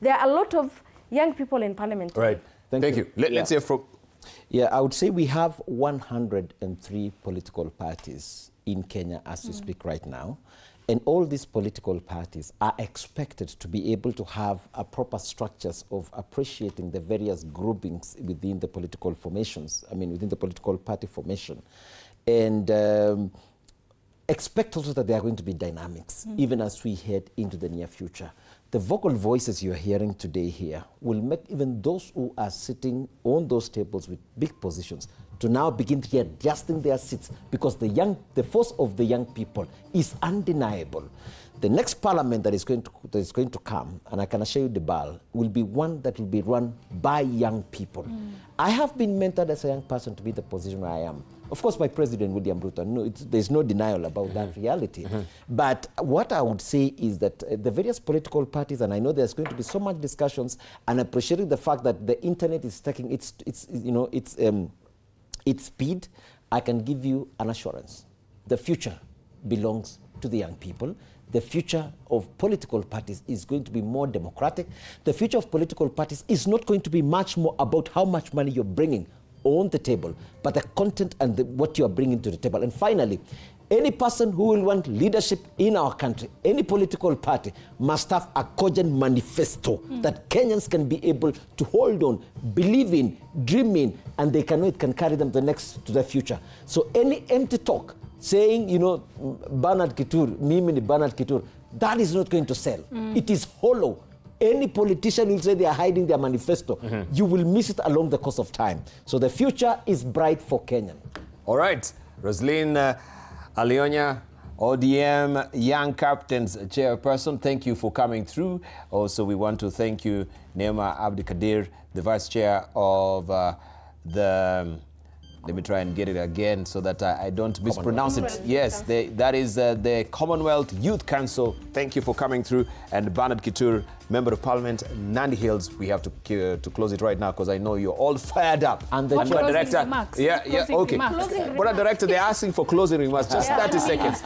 there are a lot of young people in parliament. Right. Thank you. Let's hear from... Yeah, I would say we have 103 political parties in Kenya as we speak right now. And all these political parties are expected to be able to have a proper structures of appreciating the various groupings within the political formations, I mean, within the political party formation. And expect also that there are going to be dynamics, even as we head into the near future. The vocal voices you're hearing today here will make even those who are sitting on those tables with big positions to now begin to adjusting their seats, because the force of the young people is undeniable. The next parliament that is going to come, and I can assure you the ball, will be one that will be run by young people. I have been mentored as a young person to be in the position where I am. Of course, by President William Ruto, there's no denial about that reality. But what I would say is that the various political parties, and I know there's going to be so much discussions, and appreciating the fact that the internet is taking its speed, I can give you an assurance. The future belongs to the young people. The future of political parties is going to be more democratic. The future of political parties is not going to be much more about how much money you're bringing on the table, but the content and what you are bringing to the table. And finally, any person who will want leadership in our country, any political party, must have a cogent manifesto that Kenyans can be able to hold on, believe in, dream in, and they can carry them to the future. So any empty talk saying, you know, Bernard Kitur, mimi ni Bernard Kitur, that is not going to sell. It is hollow. Any politician will say they are hiding their manifesto. You will miss it along the course of time. So the future is bright for Kenya. All right. Roslyn Alionya, ODM Young Captains Chairperson, thank you for coming through. Also, we want to thank you, Neema Abdikadir, the Vice Chair of the Let me try and get it again so that I don't mispronounce it. Yes, that is the Commonwealth Youth Council. Thank you for coming through. And Bernard Kitur, Member of Parliament, Nandi Hills. We have to close it right now because I know you're all fired up. And the director, okay. But director, they're asking for closing remarks. Just 30 seconds.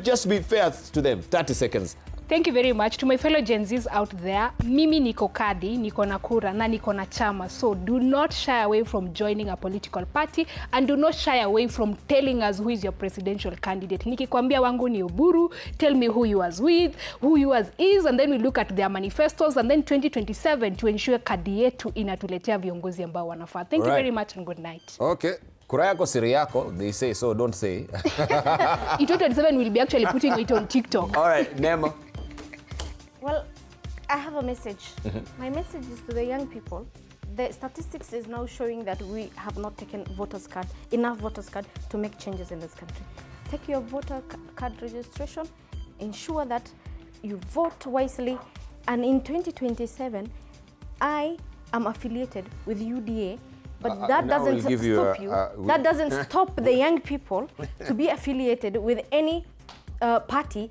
Just be fair to them. 30 seconds. Thank you very much. To my fellow Gen Zs out there, mimi niko kadi, niko na kura, na niko na chama. So do not shy away from joining a political party and do not shy away from telling us who is your presidential candidate. Nikikwambia wangu ni Uburu, tell me who you was with, who you was is, and then we look at their manifestos, and then 2027 to ensure kadi yetu inatuletea viongozi ambao wanafaa. Thank you very much and good night. Okay. Kura yako siri yako, they say, so don't say. In 2027 we'll be actually putting it on TikTok. All right, Nema. Well, I have a message. My message is to the young people. The statistics is now showing that we have not taken enough voters card to make changes in this country. Take your voter card registration, ensure that you vote wisely, and in 2027, I am affiliated with UDA, but that doesn't stop you. That doesn't stop the young people to be affiliated with any party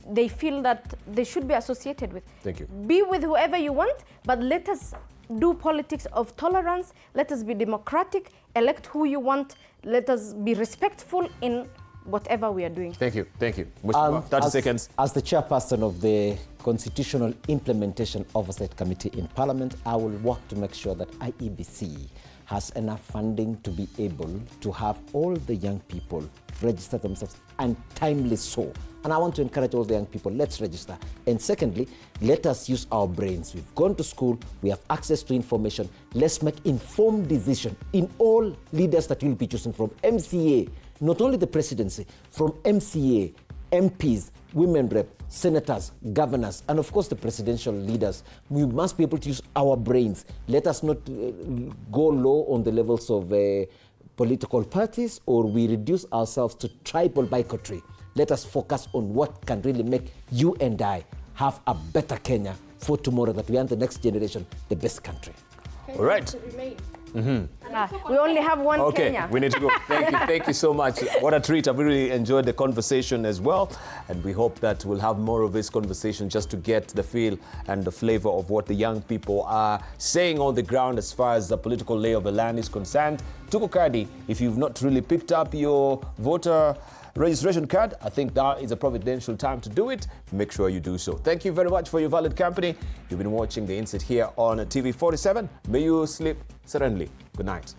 they feel that they should be associated with. Thank you. Be with whoever you want, but let us do politics of tolerance. Let us be democratic, elect who you want. Let us be respectful in whatever we are doing. Thank you. Thank you. 30 seconds. As the chairperson of the Constitutional Implementation Oversight Committee in Parliament, I will work to make sure that IEBC has enough funding to be able to have all the young people register themselves, and timely so. And I want to encourage all the young people, let's register. And secondly, let us use our brains. We've gone to school, we have access to information. Let's make informed decision in all leaders that we'll be choosing, from MCA, not only the presidency, from MCA, MPs, women rep, senators, governors, and of course the presidential leaders. We must be able to use our brains. Let us not go low on the levels of political parties, or we reduce ourselves to tribal bigotry. Let us focus on what can really make you and I have a better Kenya for tomorrow, that we are the next generation, the best country. All right. We only have one Kenya. Okay, we need to go. Thank you so much. What a treat. I've really enjoyed the conversation as well. And we hope that we'll have more of this conversation just to get the feel and the flavor of what the young people are saying on the ground as far as the political lay of the land is concerned. Tuko kadi, if you've not really picked up your voter registration card, I think that is a providential time to do it. Make sure you do so. Thank you very much for your valid company. You've been watching The Insight here on TV47. May you sleep serenely. Good night.